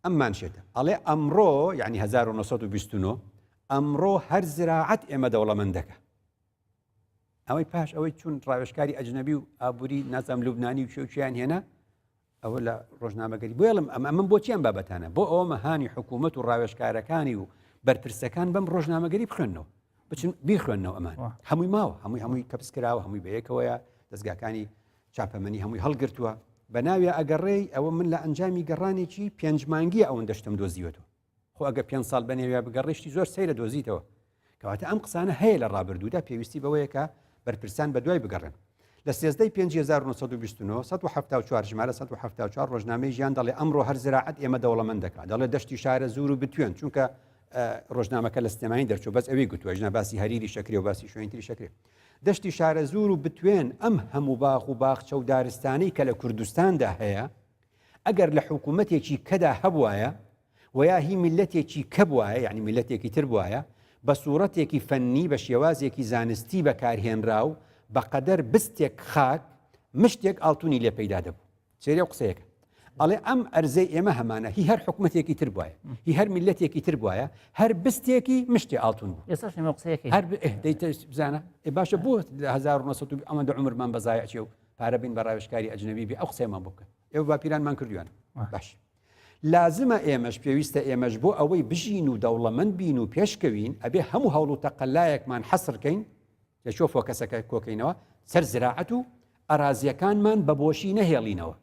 ئەممان شێتە ئەڵێ ئەمڕۆ یعنی 1929 ئەمڕۆ هەر زراعەت ئێمە دەوڵەمەندەکە. ئەوەی پاش ئەوەی چون ڕاوێژکاری ئەجنەبی و ئابووری نازام لوبنانی و شێوچیان هێنا، ئەوە لە ڕۆژنامەگەری بۆڵم ئەمە بۆچیان بابەتانە بۆ ئەوە مەهانی حکوومەت و ڕاوێژکارەکانی و بەرپرسەکان بەم ڕۆژنامەگەری بخوێنەوە، بچن بیخوێنەوە. ئەمان هەمووی ماوە، هەمووی کەپسکراوە، هەمووی بەیەکەوەیە، دەستگاکانی چاپەمەنی هەمووی هەڵگرتووە. بە ناوی ئەگەڕێی ئەوە من لە ئەنجامی گەڕانێکی 5 مانگی ئەوەن دەشتم دۆزیوەتەوە. خۆ ئەگە 5 ساڵ بەنێویا بگەڕێشتی زۆر سەیرە دۆزیتەوە. کەواتە ئەم قسانە هەیە لە ڕابردوودا، پێویستی بەوەیە کە بەرپرسان بە دوای بگەڕێن. لە 13/5/1929 174 ژمارە 174 ڕۆژنامەی ژیان دەڵێ ئەمڕۆ هەر زراعەت ئێمە دەوڵەمەندەکە، دەڵێ دەشتی شارە زور و بتوێن، چونکە ڕۆژنامەکە لە سلێمانی دەرچوو، بەس ئەوەی گوتووە ژنا باسی هەریری شەکری و باسی شوێنتری شەکرێ. دەشتی شارە زور و بتوێن ئەم هەموو باخ و باخچە و دارستانەی کە لە کوردستاندا هەیە، ئەگەر لە حکوومەتێکی کەدا هەبوایە و یا هی میلەتێکی کە بوایە، یعنی میلەتێکی تر بوایە، بە سوورەتێکی فەنی بە شێوازێکی زانستی بەکارهێنرا و بەقەدەر بستێک خاک مشتێک ئاڵتونی لێ پەیدا دەبوو. سێرێ قسەیەکە ئەڵێ ئەم ئەرزەی ئێمە هەمانە هی هەر حکومەتێکی تر بواە هی هەر میلەتێکی تر بواە هەر بستێکی مشتی ئاڵتون بوو ئێستاش نێمە قسەیەکی هەر بزانە باشە بۆ 1970 ئەمەدە عمرمان بەزایە چێ و پارە بین بە ڕاوێژکاری ئەجنەبی بێ ئەو قسەیمان بکە ئێوە باپیرانمان کردویان باش لازمە ئێمەش پێویستە ئێمەش بۆ ئەوەی بژین و دەوڵەمەند بین و پێشکەوین ئەبێ هەموو هەوڵ و تەقەلایەکمان حەسرکەین لەشۆ فۆکەسەکە کۆکەینەوە سەر زراعەت و ئەرازیەکانمان بە بۆشی نەهێڵینەوە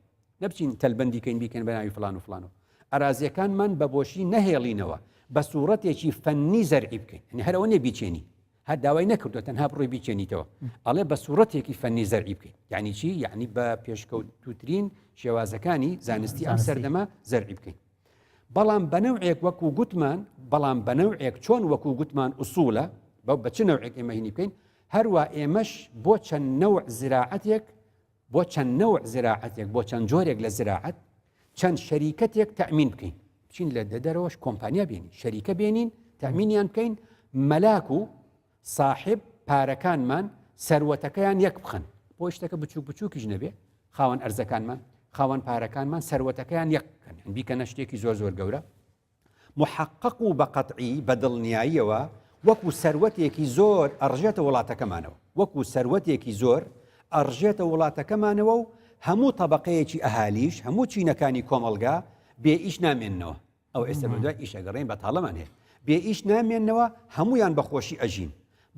نەبچین تەلبەندیکەین بیکەن بە ناوی فلان و فلانەوە ئەرازیەکانمان بە بۆشی نەهێڵینەوە بە سوورەتێکی فەنی زەرعی بکەین هەرەوە نێ بیچێنی هەر داوای نەکردو تەنها بڕۆی بیچێنیتەوە ئەڵێ بە سوورەتێکی فەنی زەرعی بکەین یعنی چی یعنی بە پێشکەوتوترین شێوازەکانی زانستی ئەم سەردەما زەرعی بکەین بەڵام بەنەوعێک وەکو گوتمان بەڵام بەنەوعێک چۆن وەکو گوتمان ئوسوولە بە چ نەوعێک ئێمە هینی بکەین هەروە ئێمەش بۆ چەند نەوع زراعەتێک بۆ چەند نەوع زراعەتێک بۆ چەند جۆرێک لە زراعەت چەند شەریکەتێک تەمین بکەین بچین لە دەرەوەش کۆمپانیا بێنین شەریکە بێنین تەمینیان بکەین مەلاک و صاحب پارەکانمان سەروەتەکەیان یەک بخەن بۆ شتەکە بچووک بچووکیش نەبێ خاوەن ئەرزەکانمان خاوەن پارەکانمان سەروەتەکەیان یەک بکەن بیکەنە شتێکی زۆر زۆر گەورە محقق و بە قەتعی بە دڵنیاییەوە وەکو سەروەتێکی زۆر ئەڕژێتە وڵاتەکەمانەوە وەکو سەروەتێکی زۆر ئەڕژێتە وڵاتەکەمانەوە و هەموو تەبەقەیەکی ئەهالیش هەموو چینەکانی کۆمەلگا بێ ئیش نامێننەوە ئەو ئێستا بەدوای ئیشەگەڕین بە تاڵەمان هەیە بێ ئیش نامێننەوە هەمویان بەخۆشی ئەژین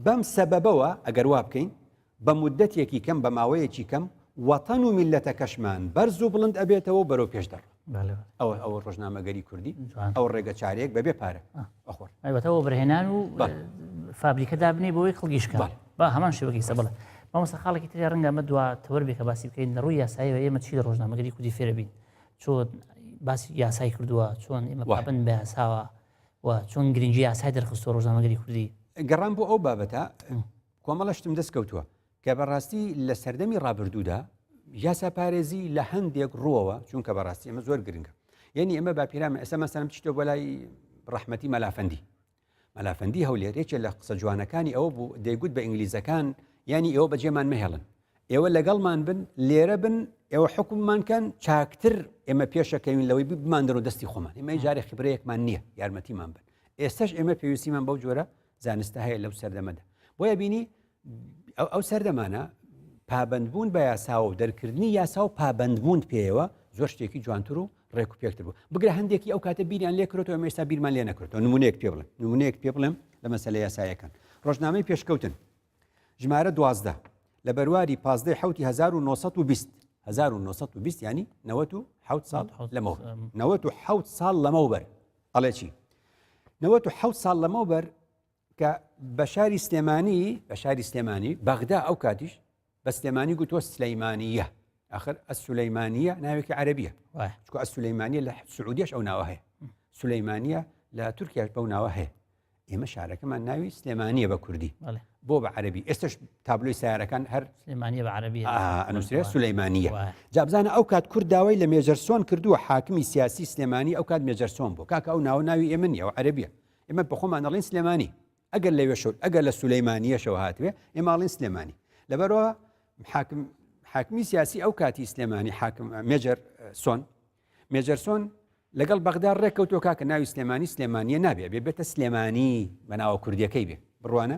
بەم سەبەبەوە ئەگەر وا بکەین بە مودەتێکی کەم بە ماوەیەکی کەم وەتەن و میلەتەکەشمان بەرز و بڵند ئەبێتەوە بەرەو پێش دەڕ ئەوە ڕۆژنامەگەری کوردی ئەو ڕێگە چارەیەک بەبێ پارە ئەخۆر ئەوەتەوە بەرهێنان و فابریکە دابنێ بۆی خەڵگیشکە بە هەمان شێوەکی سەبڵە مامۆستا خاڵێکی تری ڕەنگە ئەمە دواتەوەر بێ کە باسی بکەین ڕووی یاساییەوە ئێمە چی لە ڕۆژنامەگەری کوردی فێرە بین چۆن باسی یاسای کردووە چۆن ئێمە پابند بە یاساوە و چۆن گرنگی یاسای دەرخستۆ ڕۆژنامەگەری کوردی گەڕان بۆ ئەو بابەتە کۆمەڵەشتم دەست کەوتووە کە بەڕاستی لە سەردەمی ڕابردوودا یاسا پارێزی لە هەندێک ڕۆوە چونکە بەڕاستی ئەمە زۆر گرنگە یعنی ئەمە باپیرامە ئێستا مەسەلەن بچیتەوە بۆ لای ڕەحمەتی مەلافەندی هەولێرێکە لە قسە جوانەکانی ئەوە بوو دەیگوت بە ئینگلیزەکان ینی ئێوە بەجێمان مەهێڵن ئێوە لەگەڵمان بن لێرە بن ئێوە حکوممانکەن چاکتر ئێمە پێشەکەوین لەوەی بماندن و دەستی خۆمان ئێمە جارێک خبرەیەکمان نییە یارمەتیمان بن ئێستاش ئێمە پێویستیمان بەو جۆرە زانستە هەیە لەو سەردەمەدا بۆیە بینی ئەو سەردەمانە پابندبوون بە یاسا و دەرکردنی یاسا و پابندبوون پێیەوە زۆر شتێکی جوانتر و ڕێک و پێکتر بوو بگرە هەندێکی ئەو کاتە بیریان لێ کردەوە ئێمە ئێستا بیرمان لێ نەکردەوە نمونەیەک پێ بڵێم لە مەسەلەی یاسایەکان ڕۆژنامەی پێشکەوتن ژمارە 12 لە بەرواری 15 حوتی 1920 ینی 97 ساڵ لەمەوبەر 97 ساڵ لەمەوبەر ئەڵێ چی 97 ساڵ لەمەوبەر کە بە شاری سلێمانی بەغدا ئەو کاتیش بە سلێمانی گوتووە سلەیمانیە آخر السلەیمانیە ناوێکی عەرەبیە چکە السلەیمانیە لە سعودیەش ئەو ناوە هەیە سلەیمانیە لە تورکیاش بەو ناوە هەیە ئێمە شارەکەمان ناوی سلێمانیە بە کوردی بۆ بە عەرەبی ئێستش تابلۆی سیارەکان هەر سلێمانیە بە عەرەبی ئەنووسرێت سلەیمانیە جابزانە ئەو کات کورد داوای لە مێجەرسۆن کردووە حاکمی سیاسی سلێمانی ئەو کات مێجەرسۆن بوو کاکە ئەو ناوی ئێمە نیە ئەو عەرەبیە ئێمە بە خۆمان دەڵێن سلێمانی ئەگەر لەوێ شەوت ئەگەر لە سولەیمانیەشەوە هاتوێ ئێماڵین سلێمانی لەبەرەوە حاکمی سیاسی ئەو کاتی سلێمانی حاکم مێجەرسۆن لەگەڵ بەغدا ڕێککەوتۆ کاکە ناوی سلێمانیە نابێ بێتە سلێمانی بە ناوە کوردیەکەی بێ بڕوانە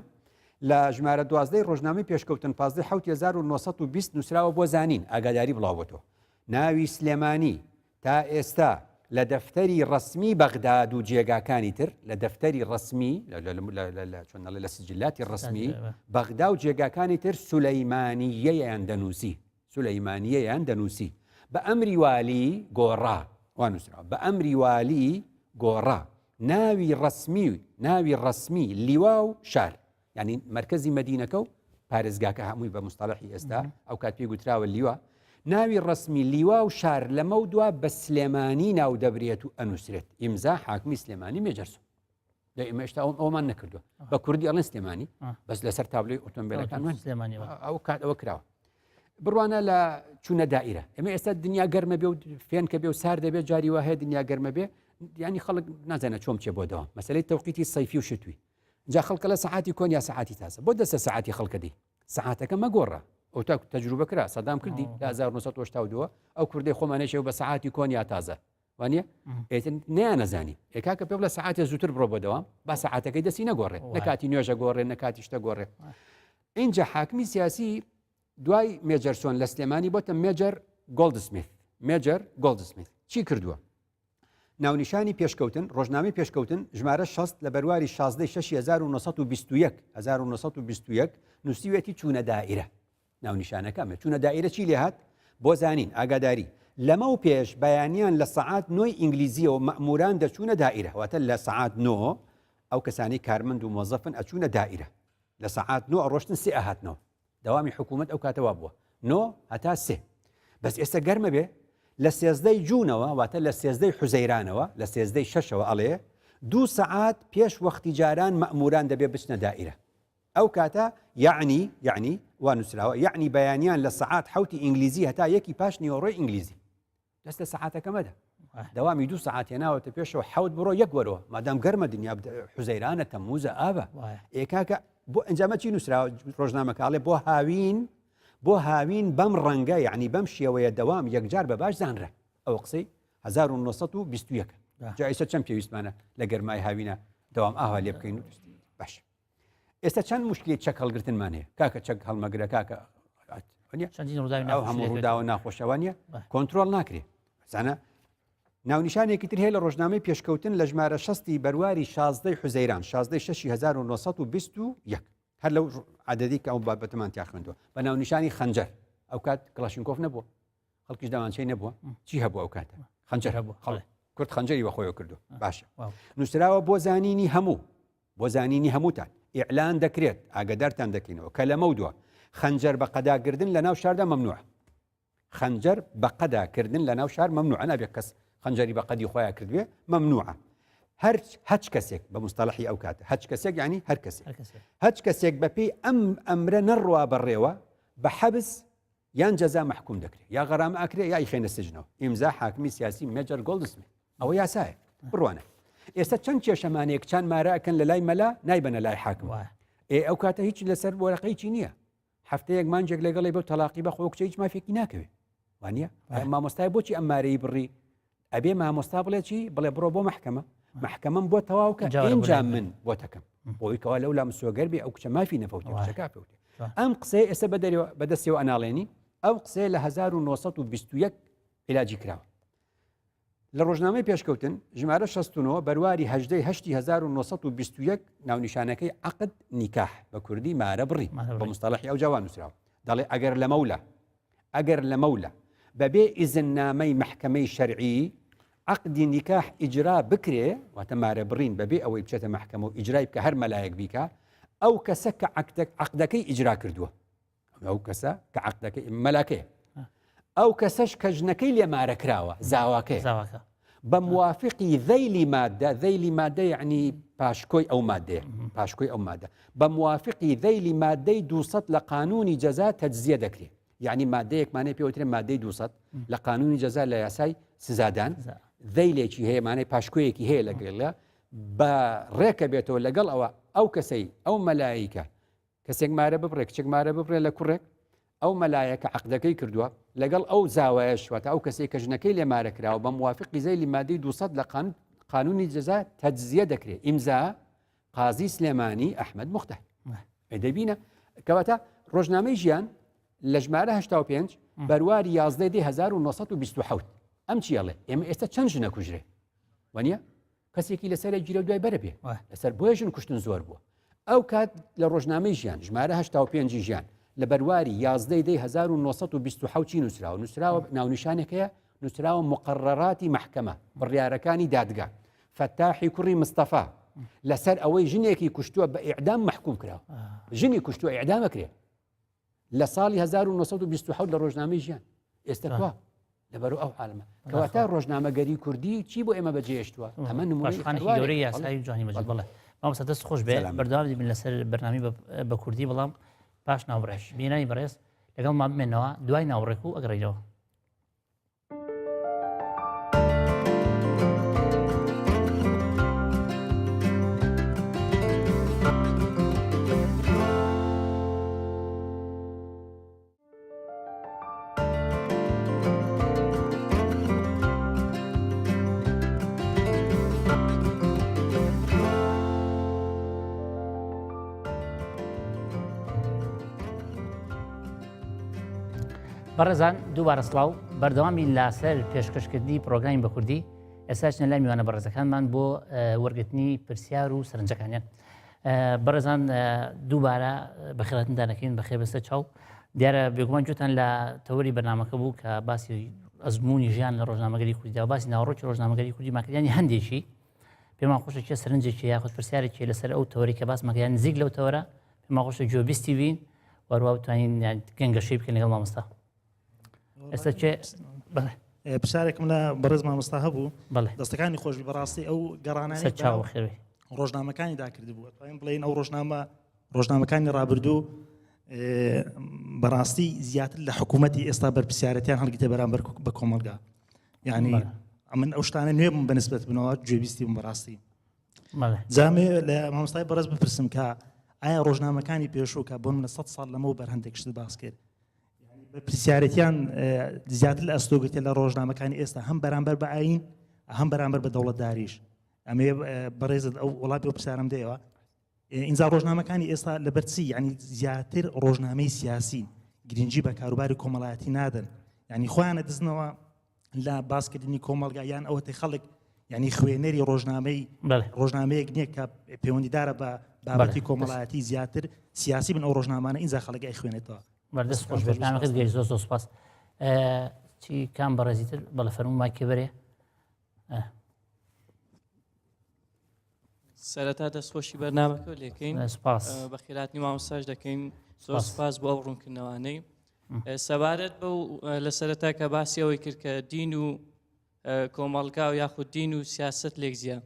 لە ژمارە 12 ڕۆژنامەی پێشکەوتن 1920 نووسراوە بۆ زانین ئاگاداری بڵاوەتەوە ناوی سلێمانی تا ئێستا لە دەفتەری ڕسمی بەغداد و جێگاکانی تر لە دەفتەری ڕسمی لە سجلاتی ڕسمی بەغدا و جێگاکانی تر سولەیمانیەیان دەنووسی بە ئەمری والی گۆڕا وانووسراوە بە ئەمری والی گۆڕا ناوی ڕسمی لیوا و شار یعنی مرکزی مەدینەکە و پارێزگاکە هەمووی بە مستەڵەحی ئێستا ئەو کات پێی گوتراوە لیوا ناوی ڕسمی لیوا و شار لەمە دووە بە سلێمانی ناو دەبرێت و ئەنووسرێت ئیمزا حاکمی سلێمانی مێجەرسۆن ئێمە هێشتا ئەومان نەکردووە بە کوردی ئەڵێن سلێمانی بەس لەسەر تابلۆی ئۆتۆمبیلەکانمان ئەو کات ئەوە کراوە بڕوانە لە چوونە دائیرە ئێمە ئێستا دنیا گەرمە بێ و فێنکە بێ و سار دەبێت جاری وا هەیە دنیا گەرمە بێ ینی خەڵک نازانە چۆم چێ بۆ دەوام مەسەلەی تەوقیتی سەیفی و شتوی جا خەڵکە لە سەعاتی کۆن یا سەعاتی تازە بۆ دەستە سەعاتی خەڵکە دی سەعاتەکە مەگۆڕە ئەو تا تەجروبە کرا سەدام کردی لە 1992 ئەو کوردی خۆمانەشێ بە سەعاتی کۆنیا تازە وانە نیان نەزانی ئێکا کە پێ بڵە سەعاتێ زووتر بڕۆ بۆ دەوام با سەعاتەکەی دەستی نەگۆڕێ نەکاتی نوێژە گۆڕێ نەکاتی شتە گۆڕێ اینجا حاکمی سیاسی دوای مێجەرسۆن لە سلێمانی بۆتە مێجەر گۆڵدسمیت چی کردووە ناونیشانی پێشکەوتن ڕۆژنامەی پێشکەوتن ژمارە 6 لە بەرواری 16/1921 نووسیوێتی چوونە دائیرە ناونیشانەکەمە چوونە دائیرە چی لێ هات بۆ زانین ئاگاداری لەمە و پێش بەیانیان لە سەعات 9 ئینگلیزیەوە مەموران دەچوونە دائیرە واتە لە سەعات 9 ئەو کەسانی کارمەند و مۆزەفن ئەچوونە دائیرە لە سەعات 9 ڕۆشتن سێ ئاهاتنەوە داوامی حکوومەت ئەو کاتەوە بووە 9 هەتا سێ بەس ئێستا گەرمە بێ لە 13 جوونەوە واتە لە 13 حوزەیرانەوە لە 13 شەشەوە ئەڵێ 2 سەعات پێش وەختی جاران مەموران دەبێ بچنە دائیرە ئەو کاتە یعنی وا نووسراوە یعنی بەیانیان لە سەعات حوتی ئینگلیزی هەتا یەکی پاش نیوەڕۆی ئینگلیزی دەستە سەعاتەکەمەدا دەوامی 2 سەعات هێناوەتە پێشەوە حەوت بڕۆ یەک وەرەوە مادام گەرمە دنیا حوزەیرانە تەموزە ئابە ئێکاکە بۆ ئەنجامە چی نووسراوە ڕۆژنامەکاڵێ بۆ هاوین بەم ڕەنگە یعنی بەم شێوەیە دەوام یەکجار بە باش زانرە ئەو قسەی 1920 جایسە چەند پێویستمانە لە گەرمای هاوینە دەوام ئاوا لێ بکەین و باش ئێستا چەند مشکلی چەک هەڵگرتنمان هەیە کاکە چەک هەڵمەگرە کاکە ئەو هەموو ڕووداوە ناخۆشەوانە کۆنتترۆل ناکرێت زانە ناونیشانێکی تر هەیە لە ڕۆژنامەی پێشکەوتن لە ژمارە 6 بەرواری 16 حوزەیران 16/1921 هەر لەو عادەدی کە ئەو بابەتمان تیا خوێندووە بە ناونیشانی خەنجەر ئەو کات کلاشینکۆف نەبووە خەڵکیش داوانچەی نەبووە چی هەبوو ئەو کاتە خەنجەر هەبوو کورد خەنجەری بە خۆیەوە کردو باشە نووسراوە بۆ زانینی هەمووتان ئیعلان دەکرێت ئاگدارتان دەکەینەوە کە لەمە دووە خەنجەر بە قەداگردن لە ناو شاردا مەمنوع خەنجەر بە قەداکردن لە ناو شار مەمنوع نابێت کەس خەنجەری بە قەدی خۆیان کردوێ مەمنوعە هەچ کەسێک بە مستەلەحی ئەو کاتە هەچ کەسێک ینی هەر کەسێک هەچ کەسێک بەپێی ئەم ئەمرە نەڕوا بەڕێوە بە حەبس یان جەزا محکوم دەکرێت یا غەرامە ئەکرێ یا خێنە سجنەوە ئیمزا حاکمی سیاسی مێجەر گۆڵدسمیت ئەوە یاسایە بڕوانە ئێستا چەند کێشەمانەیەک چەند مارەکەن لە لای مەلا نایبەنە لای حاکم ئەو کاتە هیچ لەسەر وەرەقەی چی نییە هەفتەیەک مانجێک لەگەڵی بە تەلاقی بە خۆ کچە هیچ مافێکی ناکەوێت وانە مامۆستای بۆچی ئەمارەی بڕی ئەبێ مامۆستا بڵێ چی بڵێ بڕۆ بۆ محکەمەم بۆ تەواوکە اینجا من بۆ تەکەم بۆی کەوا لەولا مسۆگەر بێ ئەو کچە مافی نەفەوتی کچەکە فەوتێ ئەم قسەی ئێستا بەدەستەوە ئەناڵێنی ئەو قسەیە لە 1920 علاجی کراوە لە ڕۆژنامەی پێشکەوتن ژمارە 69 بەرواری 1920 ناونیشانەکەی عقد نیکاح بە کوردی مارە بڕی بە مستەلەحی ئەو جوان نووسراوە دەڵێ ئەگەر لە مەولە بەبێ ئیزننامەی محکەمەی شەرعی عقدی نیکاح ئیجرا بکرێ واتە مارە بڕین بەبێ ئەوەی بچێتە محکەمە و ئیجرای بکە هەر مەلایەک بیکە ئەو کەسە کە عقدەکەی ئیجرا کردووە ئەو کەسە کە عقدەکەی مەلاکەیە ئەو کەسەش کە ژنەکەی لێ مارە کراوە زاواکەیە بە موافقی ذەیلی مادە یعنی پاشکۆی ئەو مادە بە موافقی ذەیلی مادەی 200 لە قانونی جەزا تەجزیە دەکرێت یعنی مادەیەکمانەی پێوترێن مادەی 200 لە قانونی جەزا لە یاسای سزادان ذەیلێکی هەیە مانای پاشکۆیەکی هەیە لەگەڵە بە ڕێکە بێتەوە لەگەڵ ئەو کەسەی ئەو مەلایکە کەسێک مارە ببڕێ کچێک مارە ببڕێ لە کوڕێک ئەو مەلایەکە عقدەکەی کردووە لەگەڵ ئەو زاوایەش واتە ئەو کەسێک کە ژنەکەی لێ مارە کراوە بە موافقی ذەیلی مادەی 200 لە قانونی جەزا تەجزیە دەکرێت ئیمزا قازی سلێمانی ئەحمەد موختار دەبینە کەواتە ڕۆژنامەی ژیان لە ژمارە 85 بەرواری 11/1927 ئەم چیەڵێ ئێمە ئێستا چەند ژنە کوژرێ وانە کەسێکی لەسەر گیرە دوای بەرە بێ لەسەر بۆیە ژن کوشتن زۆر بووە ئەو کات لە ڕۆژنامەی ژیان ژمارە 85 ژیان لە بەرواری 11/1927 نووسراوە ناونیشانێکەیە نووسراوە مقرراتی محکەمە بڕیارەکانی دادگا فەتاحی کوڕی مستەفا لەسەر ئەوەی ژنێکی کوشتووە بە ئیعدام محکوم کراوە ژنی کوشتووە ئیعدامەکرێ لە ساڵی 1927 لە ڕۆژنامەی ژیان ئێستا کوا لەبەرو ئەو عالمە کەواتە ڕۆژنامەگەری کوردی چی بۆ ئێمە بەجێهێشتووە ئەمە نمونەی گەورەی یاسایی جوانی مەجید بڵێ مامۆستا دەست خۆش بێ بەردەوام دیبین لەسەر بەرنامی بە کوردی بەڵام پاش ناوڕێش بینانی بەڕێز لەگەڵ ما بمێنەوە دوای ناوڕێک و ئەگەڕێیەوە بەڕێزان دووبارە سڵاو بەردەوامی لاسەر پێشکەشکردنی پرۆگرامی بە کوردی ئێستاچنە لای میوانە بەڕێزەکانمان بۆ وەرگرتنی پرسیار و سەرنجەکانیان بەڕێزان دووبارە بەخێراتندا دەکەین بەخێر بەستە چاو دیارە بێگومان جوتان لە تەوەری بەرنامەکە بوو کە باسی ئەزمموی ژیان لە ڕۆژنامەگەری کوردیدا باسی ناوڕۆکی ڕۆژنامەگەری کوردی ماکردیانی هەندێکی پێمان خۆشە چێ سەرنجێکی یاخود پرسیارێکی لەسەر ئەو تەوەری کە باس مەکەیان نزیک لەو تەوەرە پێمان خۆشە گوێبیستی بین وەروە بتوانین گەنگەشەی بکەین لەگەڵ مامۆستا ئێستا چێ پرسیارێکم لە بەڕێز مامۆستا هەبوو بەڵێ دەستەکانی خۆش بەڕاستی ئەو گەڕانانی سەر چاو خێوی ڕۆژنامەکانی داکردی بوو توانین بڵێن ئەو ڕۆژنامەکانی ڕابردوو بەڕاستی زیاتر لە حکوومەتی ئێستا بەرپرسیارەتیان هەڵگیتە بەرامبەر بە کۆمەلگا یعنی من ئەو شتانە نوێ بووم بەنسبەت بنەوە گوێبیستی بووم بەڕاستی جامێ لە مامۆستای بەڕێز بپرسم کە ئایا ڕۆژنامەکانی پێشوو کە بۆم لە 100 ساڵ لەمەوە بەر هەندێک شت باس کرد بە پرسیارەتیان زیاتر لە ئەستۆگرتە لە ڕۆژنامەکانی ئێستا هەم بەرامبەر بە ئاین هەم بەرامبەر بە دەوڵەتداریش ئەمێ بەڕێزت ئەو وڵاتی ئەو پرسیارم دەیەوە ئینجا ڕۆژنامەکانی ئێستا لەبەرچی ینی زیاتر ڕۆژنامەی سیاسی گرنگی بە کاروباری کۆمەڵایەتی نادەن ینی خۆیانە دزنەوە لە باسکردنی کۆمەلگا یان ئەوەی خەڵک ینی خوێنەری ڕۆژنامەیەک نییە کە پەیوەندیدارە بە بابەتی کۆمەڵایەتی زیاتر سیاسی بن ئەو ڕۆژنامانە ئینجا خەڵک ئەیخوێنێتەوە بەردەست خۆش بێتانەکەت گەری زۆر سوپاس چی کام بەڕێزیتر بەڵە فەرموو مایکێ بەرێ سەرەتا دەستخۆشی بەرنامەکە لێکەین بە خێراتنی مامۆستاش دەکەین زۆر سپاس بۆ ئەو ڕوونکردنەوانەی سەبارەت بەو لە سەرەتا کە باسی ئەوەی کرد کە دین و کۆمەڵگا و یاخود دین و سیاست لێکزیە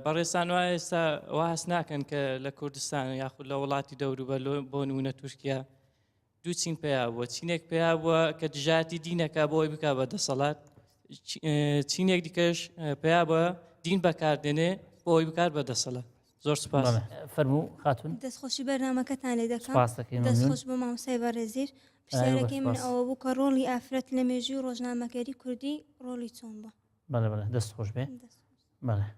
بەڕێستان وایە ئێستا واهس ناکەن کە لە کوردستان یاخود لە وڵاتی دەوروبەر بۆ نمونە تورکیا دوو چین پێیا بووە چینێک پێیا بووە کە دژاتی دینەکە بۆی بک بە دەسەڵات چینێک دیکەش پێیا بووە دین بەکاردێنێ بۆی بکار بە دەسەڵات زۆر سپاس فەرموو خاتون دەستخۆشی بەرنامەکەتان لێ دەکەم دەست دەستخۆش بە مامۆستای بەڕێزیر پرسیارەکەی من ئەوە بوو کە ڕۆڵی ئافرەت لە مێژووی ڕۆژنامەگەری کوردی ڕۆڵی چۆن بووە بەڵێ بەڵێ دەست خۆش بێ بەڵێ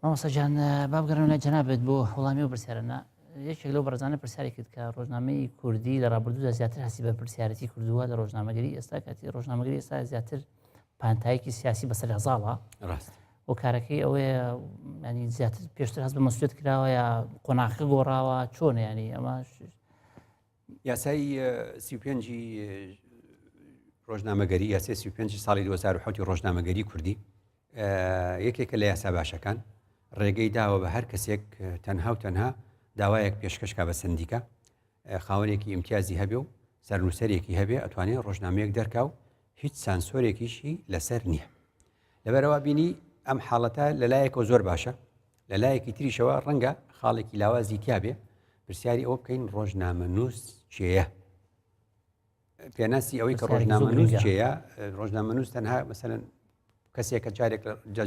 مامۆستا جان با بگەڕێمە لای جەنابێت بۆ وەڵامی و پرسیارانە یەکێک لەو بەڕێزانە پرسیاری کرد کە ڕۆژنامەی کوردی لە ڕابردوودا زیاتر هەستی بە پرسیارەتی کردووە لە ڕۆژنامەگەری ئێستا کاتی ڕۆژنامەگەری ئێستا زیاتر پانتایەکی سیاسی بەسەر هەزاڵە و کارەکەی ئەوەیە ینی زیاتر پێشتر هەست بە مەسوولێت کراوە یا قۆناغەکە گۆڕاوە چۆنە ینی ئەمە یاسای 35 ڕۆژنامەگەری یاسی 35 ساڵی 2007 ڕۆژنامەگەری کوردی یەکێکە لە یاسا باشەکان ڕێگەی داوە بە هەر کەسێک تەنها و تەنها داوایەک پێشکەشکا بە سندیکە خاوەنێکی ئیمتیازی هەبێ و سەرنووسەرێکی هەبێ ئەتوانێت ڕۆژنامەیەک دەرکاو هیچ سانسۆرێکیشی لەسەر نییە لەبەرەوە بینی ئەم حاڵەتە لەلایەکەوە زۆر باشە لەلایەکی تریشەوە ڕەنگە خاڵێکی لاوازی تیابێ پرسیاری ئەوە بکەین ڕۆژنامە نووس چێیە پێناسی ئەوەی کە ڕۆژنامە نووس چێیە ڕۆژنامە نووس تەنها مەسەرەن کەسێکە جارێک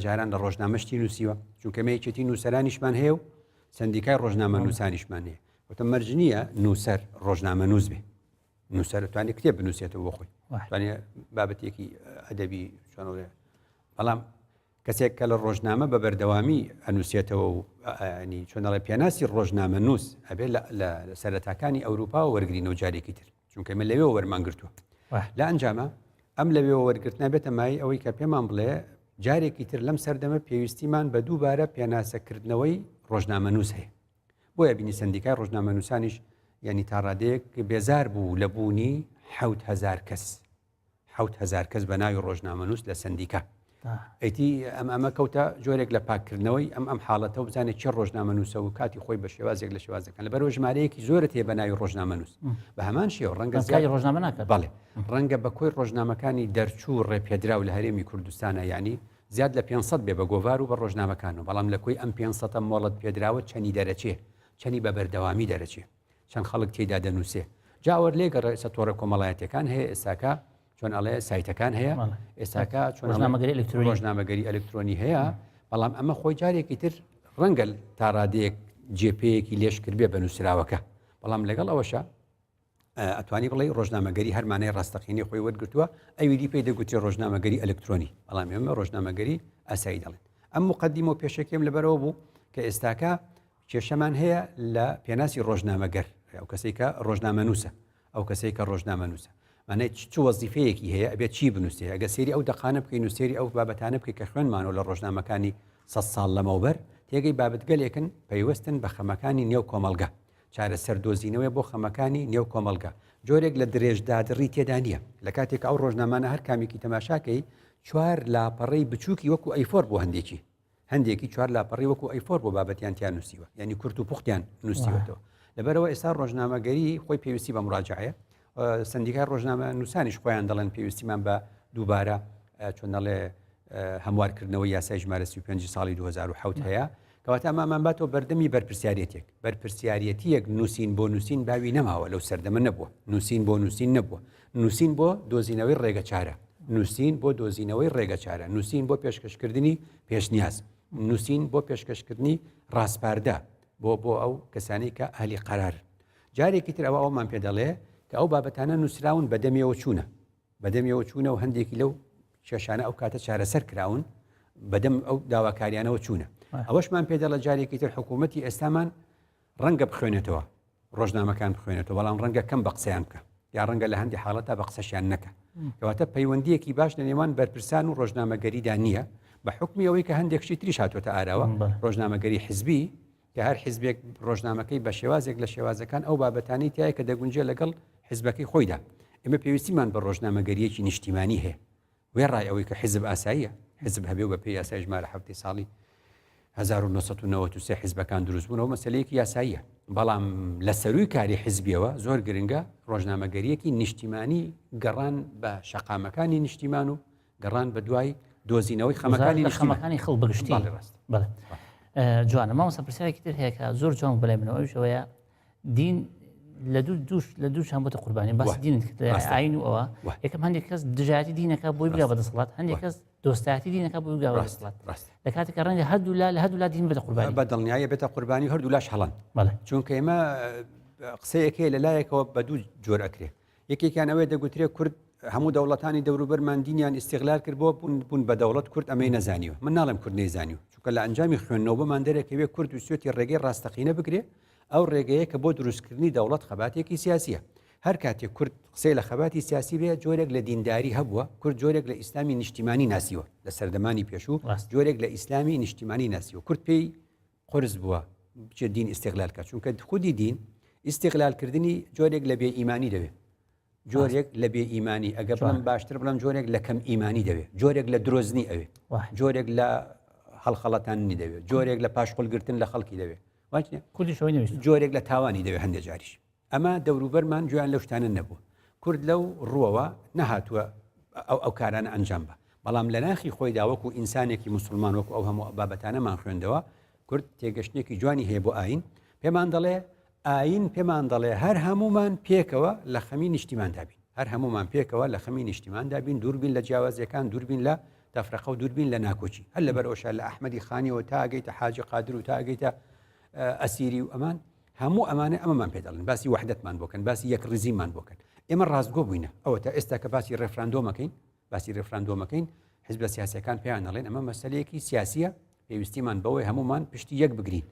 جاران لە ڕۆژنامەشتی نووسیوە چونکە مەیەکێتی نووسەرانیشمان هەیە و سندیکای ڕۆژنامە نووسانیشمان هەیە وتە مەرجنیە نووسەر ڕۆژنامە نووس بێ نووسەر توانێت کتێب بنووسێتەوە بۆ خۆی توانێت بابەتێکی ئەدەبی چۆنەوە بەڵام کەسێک کە لە ڕۆژنامە بە بەردەوامی ئەنووسێتەوە و ینی چۆنەڵێ پێناسی ڕۆژنامە نووس ئەبێت لە سەرەتاکانی ئەوروپا و وەرگرینەوە جارێکی تر چونکە من لەوێ وەرمانگرتووە لە ئەنجامە ئەم لەوێ وەرگرتنا بێتە مای ئەوەی کە پێمان بڵێ جارێکی تر لەم سەردەمە پێویستیمان بە دووبارە پێناسەکردنەوەی ڕۆژنامە نووس هەیە بۆیە بینی سندیکای ڕۆژنامە نووسانیش ینی تا ڕادەیەک بێزار بوو لە بوونی 7,000 کەس 7,000 کەس بە ناوی ڕۆژنامە نووس لە سندیکا ئەیتی ئەمە کەوتە جۆرێک لە پاکردنەوەی ئەم حاڵەتە و بزانێت چه ڕۆژنامە نووسە و کاتی خۆی بە شێوازێک لە شێوازەکان لەبەرەوە ژمارەیەکی زۆرت هەیە بە ناوی ڕۆژنامە نووس بە هەمان شێوە ڕەنگە ڕۆژنامە ناکات بەڵێ ڕەنگە بە کۆی ڕۆژنامەکانی دەرچوو ڕێپێدراو لە هەرێمی کوردستانە ینی زیاد لە 500 بێ بە گۆڤار و بە ڕۆژنامەکانەوە بەڵام لە کۆی ئەم 500 مۆڵەت پێدراوە چەنی دەرەچێ چەنی بە بەردەوامی دەرەچێ چەند خەڵک تێدا دەنووسێ جاوەر لێگە ڕێسە تۆڕە کۆمەڵایەتەکان هەیە ئێستاکە چۆن ئەڵێ سایتەکان هەیە ئێستاکە چۆن ڕۆژنامەگەری ئەلکترۆنی هەیە بەڵام ئەمە خۆی جارێکی تر ڕەنگە تا ڕادەیەک جێپەیەکی لێش کردبێ بە نووسراوەکە بەڵام لەگەڵ ئەوەشە ئەتوانی بڵێ ڕۆژنامەگەری هەرمانەی ڕاستەقینی خۆی وەرگرتووە ئەویدی پێی دەگوتی ڕۆژنامەگەری ئەلکترۆنی بەڵام ئێمە ڕۆژنامەگەری ئاسایی دەڵێن ئەم مقدمە و پێشەکەم لەبەرەوە بوو کە ئێستاکە کێشەمان هەیە لە پێناسی ڕۆژنامەگەر ئەو کەسێک کە ڕۆژنامە نووسە ئەو کەسەی کە ڕۆژنامە نووسە مانای چ وەزیفەیەکی هەیە ئەبێت چی بنووسێ ئەگە سێری ئەو دەقانە بکەین و سێری ئەو بابەتانە بکەی کە خوێنمانەوە لە ڕۆژنامەکانی 100 ساڵ لەمەوبەر تێگەی بابەتگەلێکن پەیوەستن بە خەمەکانی نێو کۆمەلگا چارە سەردۆزینەوەی بۆ خەمەکانی نێو کۆمەلگا جۆرێک لە درێژدادڕی تێدا نییە لە کاتێک ئەو ڕۆژنامانە هەر کامێکی تەماشاکەی چوار لاپەڕەی بچووکی وەکو ئەیفۆر بۆ هەندێکی چوار لاپەڕی وەکو ئەیفۆر بۆ بابەتیان تیان نووسیوە یعنی کورت و پوختیان نووسیوەتەوە لەبەرەوە ئێستا ڕۆژنامەگەری خۆی پێویستی بە مراجعەیە سندیکای ڕۆژنامە نووسانیش خۆیان دەڵێن پێویستیمان بە دووبارە چۆن دەڵێ هەموارکردنەوەی یاسای ژمارە 35 ساڵی 2007 هەیە کەواتە ئەمامان باتەوە بەردەمی بەرپرسیارەتێک نووسین بۆ نووسین باوی نەماوە لەو سەردەمە نەبووە نووسین بۆ نووسین نەبووە نووسین بۆ دۆزینەوەی ڕێگە چارە نووسین بۆ دۆزینەوەی ڕێگە چارە نووسین بۆ پێشکەشکردنی پێشنیاز نووسین بۆ پێشکەشکردنی ڕاستپاردە بۆ ئەو کەسانی کە ئاهلی قەرار جارێکی تر ئەومان پێ دەڵێ کە ئەو بابەتانە نووسراون بەدەمیەوە چوونە و هەندێکی لەو کێشانە ئەو کاتە چارەسەر کراون بەدەم ئەو داواکاریانەوە چوونە ئەوەشمان پێ دەڵە جارێکی تر حکوومەتی ئێستامان ڕەنگە بخوێنێتەوە ڕۆژنامەکان بخوێنێتەوە بەڵام ڕەنگە کەم بە قسەیان بکە یا ڕەنگە لە هەندی حاڵەتە بە قسەشیان نەکە کەواتە پەیوەندیەکی باش لە نێوان بەرپرسان و ڕۆژنامەگەریدا نییە بە حکمی ئەوەی کە هەندێکشی تریش هاتوۆتە ئاراوە ڕۆژنامەگەری حزبی کە هەر حزبێک ڕۆژنامەکەی بە شێوازێک لە شێوازەکان ئەو بابەتانی تایە کە دەگونجێ لەگەڵ حزبەکەی خۆیدا ئێمە پێویستیمان بە ڕۆژنامەگەریەکی نیشتیمانی هەیە وێ ڕای ئەوەی کە حزب ئاساییە حزب هەبێ بە پێی یاسای ژمارە 7 ساڵی 1993 حزبەکان دروست بوونەوە مەسلەیەکی یاساییە بەڵام لە سەروی کاری حزبیەوە زۆر گرنگە ڕۆژنامەگەریەکی نیشتیمانی گەڕان بە شەقامەکانی نیشتیمان و گەڕان بە دوای دۆزینەوەی خەمەکانی خەڵ بەگشتی بەڵێ جوانە مامۆستا پرسیارێکی تر هەیە کە زۆر جوان بەلای منەوە ئەوەیە دین لە دووشان بۆتە قوربانی باسی دینت ئاین و ئەوە یەکەم هەندێک کەس دژایەتی دینەکە بۆی بگا بەدەسەڵات هەندێک کەس دۆستایەتی دینەکە بۆی بگا بەدەسەڵات لە کاتێک کە ڕەنگە هەردوو لا دین بێتە قوربانی بە دڵنیایە بێتە قوربانی هەردوو لاش هەڵن چونکە ئێمە قسەیەکەیە لەلایەکەوە بە دوو جۆر ئەکرێ یەکێکیان ئەوەیە دەگوترێت کورد هەموو دەوڵەتانی دەوروبەرمان دینیان ئیستیغلال کرد بۆ بوون بە دەوڵەت کورد ئەمەی نەزانیوە من ناڵێم کورد نەیزانیوە چونکە لە ئەنجامی خوێندنەوە بەمان دەرەکەوێت کورد و سوێتی ڕێگەی ڕاستەقینە بگرێ ئەو ڕێگەیە کە بۆ دروستکردنی دەوڵەت خەباتێکی سیاسیە هەر کاتێک کورد قسەی لە خەباتی سیاسی بێ جۆرێک لە دینداری هەبووە کورد جۆرێک لە ئیسلامی نیشتیمانی ناسیوە لە سەردەمانی پێشوو جۆرێک لە ئیسلامی نیشتیمانی ناسیوە کورد پێی قرس بووە بچێت دین ئیستیغلال کات چونکە خودی دین ئیستیغلالکردنی جۆرێک لە بێ ئیمانی دەوێت جۆرێک لە بێ ئیمانی ئەگە بڵم باشتر بڵم جۆرێک لە کەم ئیمانی دەوێت جۆرێک لە درۆزنی ئەوێ جۆرێک لە هەڵخەڵەتانی دەوێت جۆرێک لە پاشقلگرتن لە خەڵکی دەوێت جۆرێک لە تاوانی دەوێت هەندێک جاریش ئەمە دەوروبەرمان گویان لەو شتانە نەبووە کورد لەو ڕووەوە نەهاتووە ئەو کارانە ئەنجام بە بەڵام لە ناخی خۆیدا وەکو ئینسانێکی مسلمان وەکو ئەو هەموو بابەتانەمان خوێندەوە کورد تێگەشتێکی جوانی هەیە بۆ ئاین پێمان دەڵێ ئاین پێمان دەڵێ هەر هەمومان پێکەوە لە خەمی نیشتیماندا بین هەر هەمومان پێکەوە لە خەمی نیشتیماندا بین دووربین لە جیاوازیەکان دووربین لە تەفرەقە و دووربین لە ناکۆچی هەر لەبەر ئەوشە لە ئەحمەدی خانیەوە تا ئەگەیتە حاجی قادر و تا ئەگەیتە ئەسیری و ئەمان هەموو ئەمانە ئەمەمان پێ دەڵێن باسی وحدەتمان بۆکەن باسی یەک ڕزیمان بۆکەن ئێمە ڕاستگۆ بووینە ئەوە تا ئێستا کە باسی ڕێفراندۆمەکەین حزب سیاسەکان پێیان دەڵێن ئەمە مەسەلەیەکی سیاسیە پێویستیمان بەوەی هەمومان پشتی یەک بگرین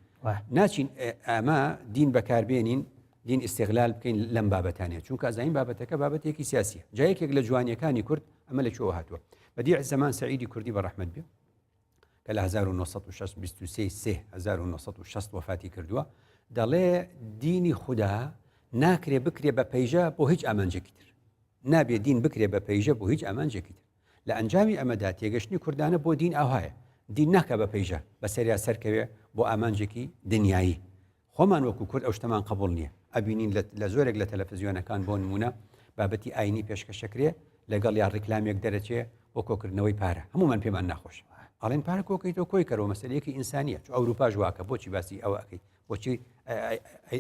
ناچین ئەمە دین بەکاربێنین دین ئیستیغلال بکەین لەم بابەتانەیە چونکە ئەزاین بابەتەکە بابەتێکی سیاسیە جایەکێک لە جوانیەکانی کورد ئەمە لەکوێوە هاتووە بەدیع زەمان سەعیدی کوردی بەڕەحمەت بێ کە لە 1960 وفاتی کردووە دەڵێ دینی خوددا ناکرێ بکرێ بە پەیژە بۆ هیچ ئامانجێکی تر نابێ دین بکرێ بە پەیژە بۆ هیچ ئامانجێکی تر لە ئەنجامی ئەمەدا تێگەشتنی کوردانە بۆ دین ئاوایە دین ناکە بە پەیژە بە سەریا سەرکەوێ بۆ ئامانجێکی دنیایی خۆمان وەکو کورد ئەو شتەمان قبول نییە ئەبینین لە زۆرێک لە تەلەڤیزیۆنەکان بۆ نمونە بابەتی ئاینی پێشکەشەکرێ لەگەڵ یا ڕیکلامێک دەرەچێ بۆ کۆکردنەوەی پارە هەمومان پێمان ناخۆش ئاڵێن پارە کۆکەیتەوە کۆی کەرەوە مەسەلەیەکی ئینسانیە چ ئەوروپا ژواکە بۆچی باسی ئەوە ئەکەی بۆچی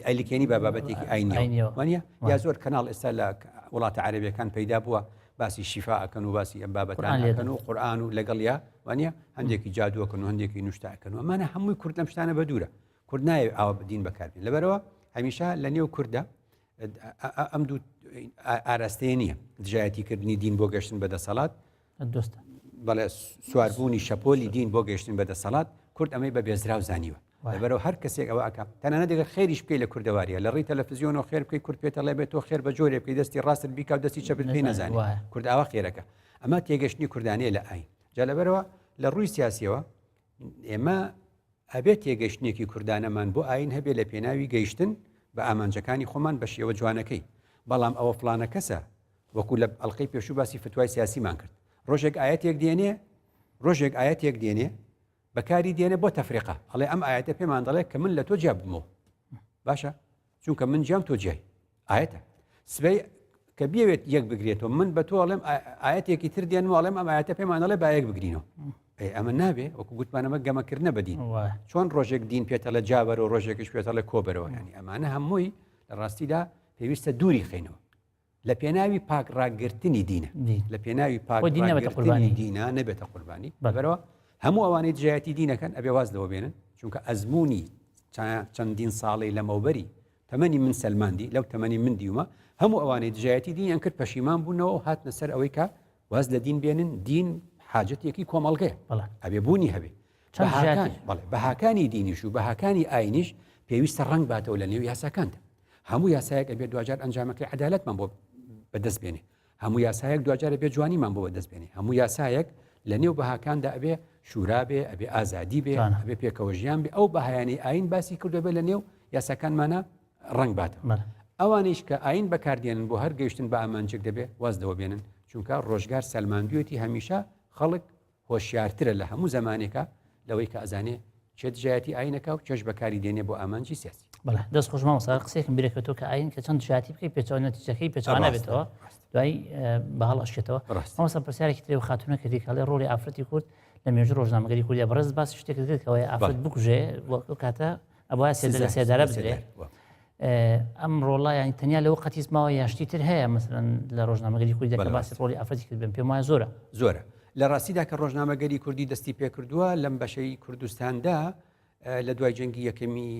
ئەیلیکێنی بە بابەتێکی ئاینیە وانە یا زۆر کەناڵ ئێستا لە وڵاتە عەرەبیەکان پەیدا بووە باسی شیفا ئەکەن و باسی ئەم بابەتان ئەکەن و قورئان و لەگەڵ یا وانە هەندێکی جادووەکەن و هەندێکی نوشتا ئەکەن و ئەمانە هەمووی کورد لەم شتانە بە دوورە کورد نایە ئاوە بدین بەکاربێن لەبەرەوە هەمیشە لە نێو کوردە ئەم دوو ئاراستەیە نییە دژایەتیکردنی دین بۆ گەشتن بەدەسەڵات بەڵێ سواربوونی شەپۆلی دین بۆ گەشتن بەدەسەڵات کورد ئەمەی بە بێزراو زانیوە لەبەرەوە هەر کەسێک ئەوە ئەکە تەنانە دەگە خێریش بکەی لە کوردەواریە لە ڕێی تەلەڤیزیۆنەوە خێر بکەی کورد پێێتە لە بێت تۆ خێر بە جۆرێ بکەی دەستی ڕاست بیکە و دەستی چەپت پێی نەزانێت کورد ئاوا خێرەکە ئەمە تێگەشتنی کوردانەیە لە ئاین جا لەبەرەوە لە ڕووی سیاسیەوە ئێمە ئەبێت تێگەشتنێکی کوردانەمان بۆ ئاین هەبێ لە پێناوی گەیشتن بە ئامانجەکانی خۆمان بە شێوە جوانەکەی بەڵام ئەوە فلانە کەسە وەکو لە ئەڵلقەی پێشوو باسی فتوای سیاسیمان کرد ڕۆژێک ئاەتێک دێنێ بەکاری دێنێ بۆ تەفریقا ئەڵێ ئەم ئاەتە پێمان دەڵێ کە من لە تۆ جیا بمەوە باشە چونکە من جیام تۆ جیای ئاەتە سبەی کە بێوێت یەک بگرێتەوە من بە تۆ ئەڵێم ئاەتێکی تر دێنەوە ئەڵێم ئەم ئاەتە پێمان دەڵێ با یەک بگرینەوە ئەمە نابێ وەکو گوتمانەمە گەمەکردنە بەدین چۆن ڕۆژێک دین پێێتە لە جابەرەوە ڕۆژێکش پێێتە لە کۆبەرەوە ینی ئەمانە هەمووی لە ڕاستیدا پێویستە دووری خینەوە لە پێناوی پاکڕاگررتنی دینە لە پێناوی پاکڕاگررتنی دینە نەبێتە قوربانی بەبەرەوە هەموو ئەوانەی دژایەتی دینەکەن ئەبێ واز لەوە بێنن چونکە ئەزمموی چەندین ساڵی لە مەوبەری تەمەنی من سەلماندی لەو تەمەنی من دیومە هەموو ئەوانەی دژایەتی دینیان کرد پەشیمان بوونەوە و هاتنە سەر ئەوەی کە واز لە دین بێنن دین حاجەتێکی کۆمەڵگەیە ئەبێ بوونی هەبێ بەهاکانی دینیش و بەهاکانی ئاینیش پێویستە ڕنگ باتەوە لە نێو یاساکاندا هەموو یاسایەک ئەبێ دوجار ئەنجامەکەی عەدالەتمان بۆ بەدەست بێنێ هەموو یاسایەک دوجارە بێ جوانیمان بۆ بەدەست بێنێ هەموو یاسایەک لە نێو بەهاکاندا ئەبێ شورا بێ ئەبێ ئازادی بێ ئەبێ پێکەوە ژیان بێ ئەو بەهایانی ئاین باسی کردو بێ لە نێو یاساکانمانە ڕنگ باتەوە ئەوانیش کە ئاین بەکاردێنن بۆ هەر گەیشتن بە ئامانجێک دەبێ وازدەوە بێنن چونکە ڕۆژگار سەلماندوێتی هەمیشە خەڵک هۆشیارترە لە هەموو زمانێکە لەوەی کە ئەزانێ چێ دژایەتی ئاینەکە و چێش بەکاری دێنێ بۆ ئامانجی سیاسی بەڵێ دەست خۆشمە سا قسێکم بیرەکەتەوە کە ئاین کە چەند دژایەتی بکەی پێچەوە نەتیجەکەی پێچەوە نابێتەوە دوای بەهەڵ ئەشێتەوە ئەمەسا پرسیارێکی ترێ و خاتونە کردی کەڵێ ڕۆڵی ئافرەتی کورد لە مێژوو ڕۆژنامەگەری کوردیا بەڕێز باس شتێک کرد کەەوەی ئافرەت بکوژێ کاتە ئەوە سێدارە بدرێ ئەم ڕۆڵە ینی تەنیا لەوە قەتیزماوە یاشتی تر هەیە مثلەن لە ڕۆژنامەگەری کوردی دەکە باسی ڕۆڵی ئافرەتی کردبن پێم وایە زۆرە لە ڕاستیدا کە ڕۆژنامەگەری کوردی دەستی پێکردووە لەم بەشەی کوردستاندا لە دوای جەنگی یەکەمی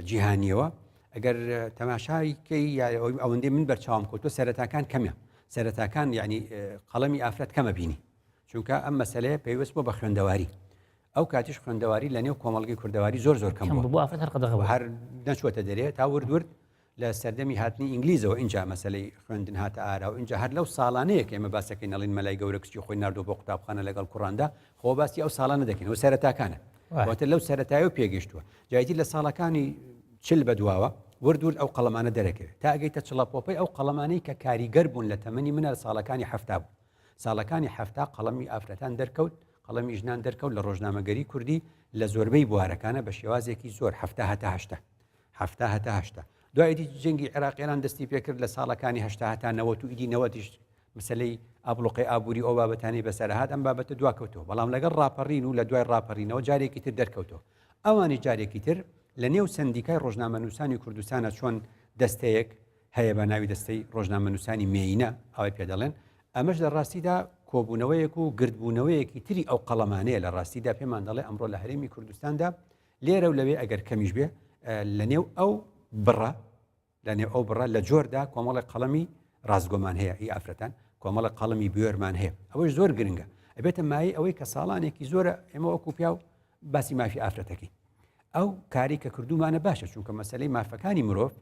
جیهانیەوە ئەگەر تەماشایکەی ئەوەندەی من بەرچاوم کۆتۆ سەرەتاکان کەمە سەرەتاکان یعنی قەڵەمی ئافرەت کەمە بینی چونکە ئەم مەسەلەیە پێویست بۆ بە خوێندەواری ئەو کاتیش خوێندەواری لە نێو کۆمەڵگەی کوردەواری زۆر کەم بوو ئافرەت هەر نەچوەتە دەرێ تا وردورد لە سەردەمی هاتنی ئینگلیزەوە اینجا مەسلەی خوێندن هاتە ئارا و اینجا هەر لەو ساڵانەیە کە ئێمە باسەکەی نەڵین مەلای گەورە کچی خۆی ناردۆ بۆ قوتابخانە لەگەڵ کوڕاندا خۆ باسی ئەو ساڵانە دەکەین و سەرەتاکانە واتە لەو سەرەتایە پێگەشتووە جایتی لە ساڵەکانی چل بەدواوە وردورد ئەو قەڵەمانە دەرەکەوێت تا ئەگەیتە چڵەپۆپەی ئەو قەڵەمانەی کە کاریگەر بوون لە تەمەنی منە لە ساڵەکانی هەفتا بوو ساڵەکانی هەفتا قەڵەمی ئافرەتان دەرکەوت قەڵەمی ژنان دەرکەوت لە ڕۆژنامەگەری کوردی لە زۆربەی بوارەکانە بە شێوازێکی زۆر هەفتا هەتا دوایەتی جەنگی عێراقیێران دەستی پێکرد لە ساڵەکانی هەشتا هەتا نەوەت و ئیدی نەوەتیش مەسەلەی ئابلوقی ئابووری ئەو بابەتانی بەسەرهات ئەم بابەتە دواکەوتەوە بەڵام لەگەڵ ڕاپەڕین و لە دوای ڕاپەڕینەوە جارێکی تر دەرکەوتەوە ئەوانی جارێکی تر لە نێو سندیکای ڕۆژنامەنووسانی کوردستانە چۆن دەستەیەک هەیە بە ناوی دەستەی ڕۆژنامەنووسانی مێینە ئەوەی پێ دەڵێن ئەمەش لە ڕاستیدا کۆبوونەوەیەک و گردبوونەوەیەکی تری ئەو قەڵەمانەیە لە ڕاستیدا پێمان دەڵێ ئەمڕۆ لە هەرێمی کوردستاندا لێرە و لەوێ ئەگەر کەمیش بێ لە نێو ئەو بڕە لە جۆردا کۆمەڵی قەڵەمی ڕازگۆمان هەیە ئی ئافرەتان کۆمەڵی قەڵەمی بوێرمان هەیە ئەوەش زۆر گرنگە ئەبێتە مای ئەوەی کە ساڵانێکی زۆرە ئێمە وەکو پیا و باسی مافی ئافرەتەکەی ئەو کاری کە کردومانە باشە چونکە مەسلەی مافەکانی مرۆڤ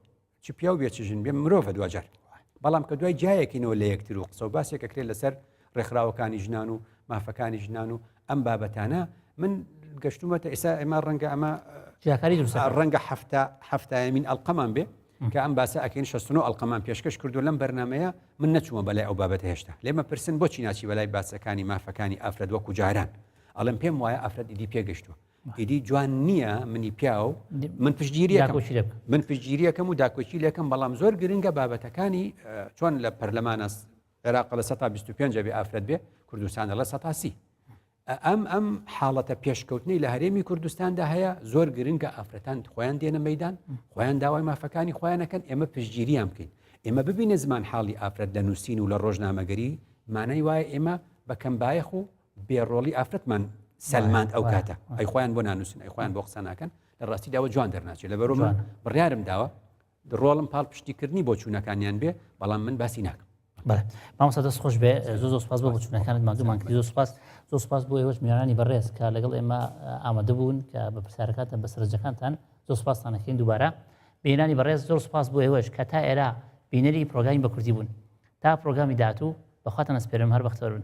چ پیا و بێچژن بێ مرۆڤە دوجار بەڵام کە دوای جایەکینەوە لە یەکتر و قسە و باسێکەکرێت لەسەر ڕێکخراوەکانی ژنان و مافەکانی ژنان و ئەم بابەتانە من گەشتومەتە ئێستا ئێمە ڕەنگە ئەمە ڕەنگە هەفتایەمین ئەڵقەمان بێ کە ئەم باسە ئەکەین 69 ئەڵقەمان پێشکەش کردو لەم بەرنمەیە من نەچوومە بەلای ئەو بابەتە هێشتا لێمە پرسن بۆچی ناچی بەلای باسەکانی مافەکانی ئافرەت وەکو جاران ئەڵم پێم وایە ئافرەت ئیدی پێگەشتووە ئیدی جوان نییە منی پیا و من پشتگیریەکەم و داکۆچی لەکەم بەڵام زۆر گرنگە بابەتەکانی چۆن لە پەرلەمانە عێراق لە 125 بێ ئافرەت بێ کوردستانە لە 130 ئەم حاڵەتە پێشکەوتنی لە هەرێمی کوردستاندا هەیە زۆر گرنگە ئافرەتان خۆیان دێنە مەیدان خۆیان داوای مافەکانی خۆیانەکەن ئێمە پشتگیریان بکەین ئێمە ببینە زمان حاڵی ئافرەت دەنووسین و لە ڕۆژنامەگەری مانای وایە ئێمە بەکەم بایەخ و بێڕۆڵی ئافرەتمان سەلماند ئەو کاتە ئەی خۆیان بۆ نانووسن ئەی خۆیان بۆ قسە ناکەن لە ڕاستیداوە جوان دەرناچێت لە بەرۆمە بڕیارم داوە ڕۆڵم پاڵ پشتیکردنی بۆ چوونەکانیان بێ بەڵام من باسی ناکەم بەڵێ مامۆستا دەست خۆش بێ زۆر سوپاس بۆ بچوونەکانت مادوومان کردی زۆر سوپاس بۆ ئێوەش میوانانی بەڕێز کە لەگەڵ ئێمە ئامادە بوون کە بە پرسیارەکانتان بە سەرنجەکانتان زۆر سوپاستانەکەین دووبارە بینانی بەڕێز زۆر سوپاس بۆ ئێوەش کە تا ئێرە بینەری پرۆگرامی بە کوردی بوون تا پرۆگرامی داهاتوو بەخواتان ئەسپێرم هەر بەختەوەر بن.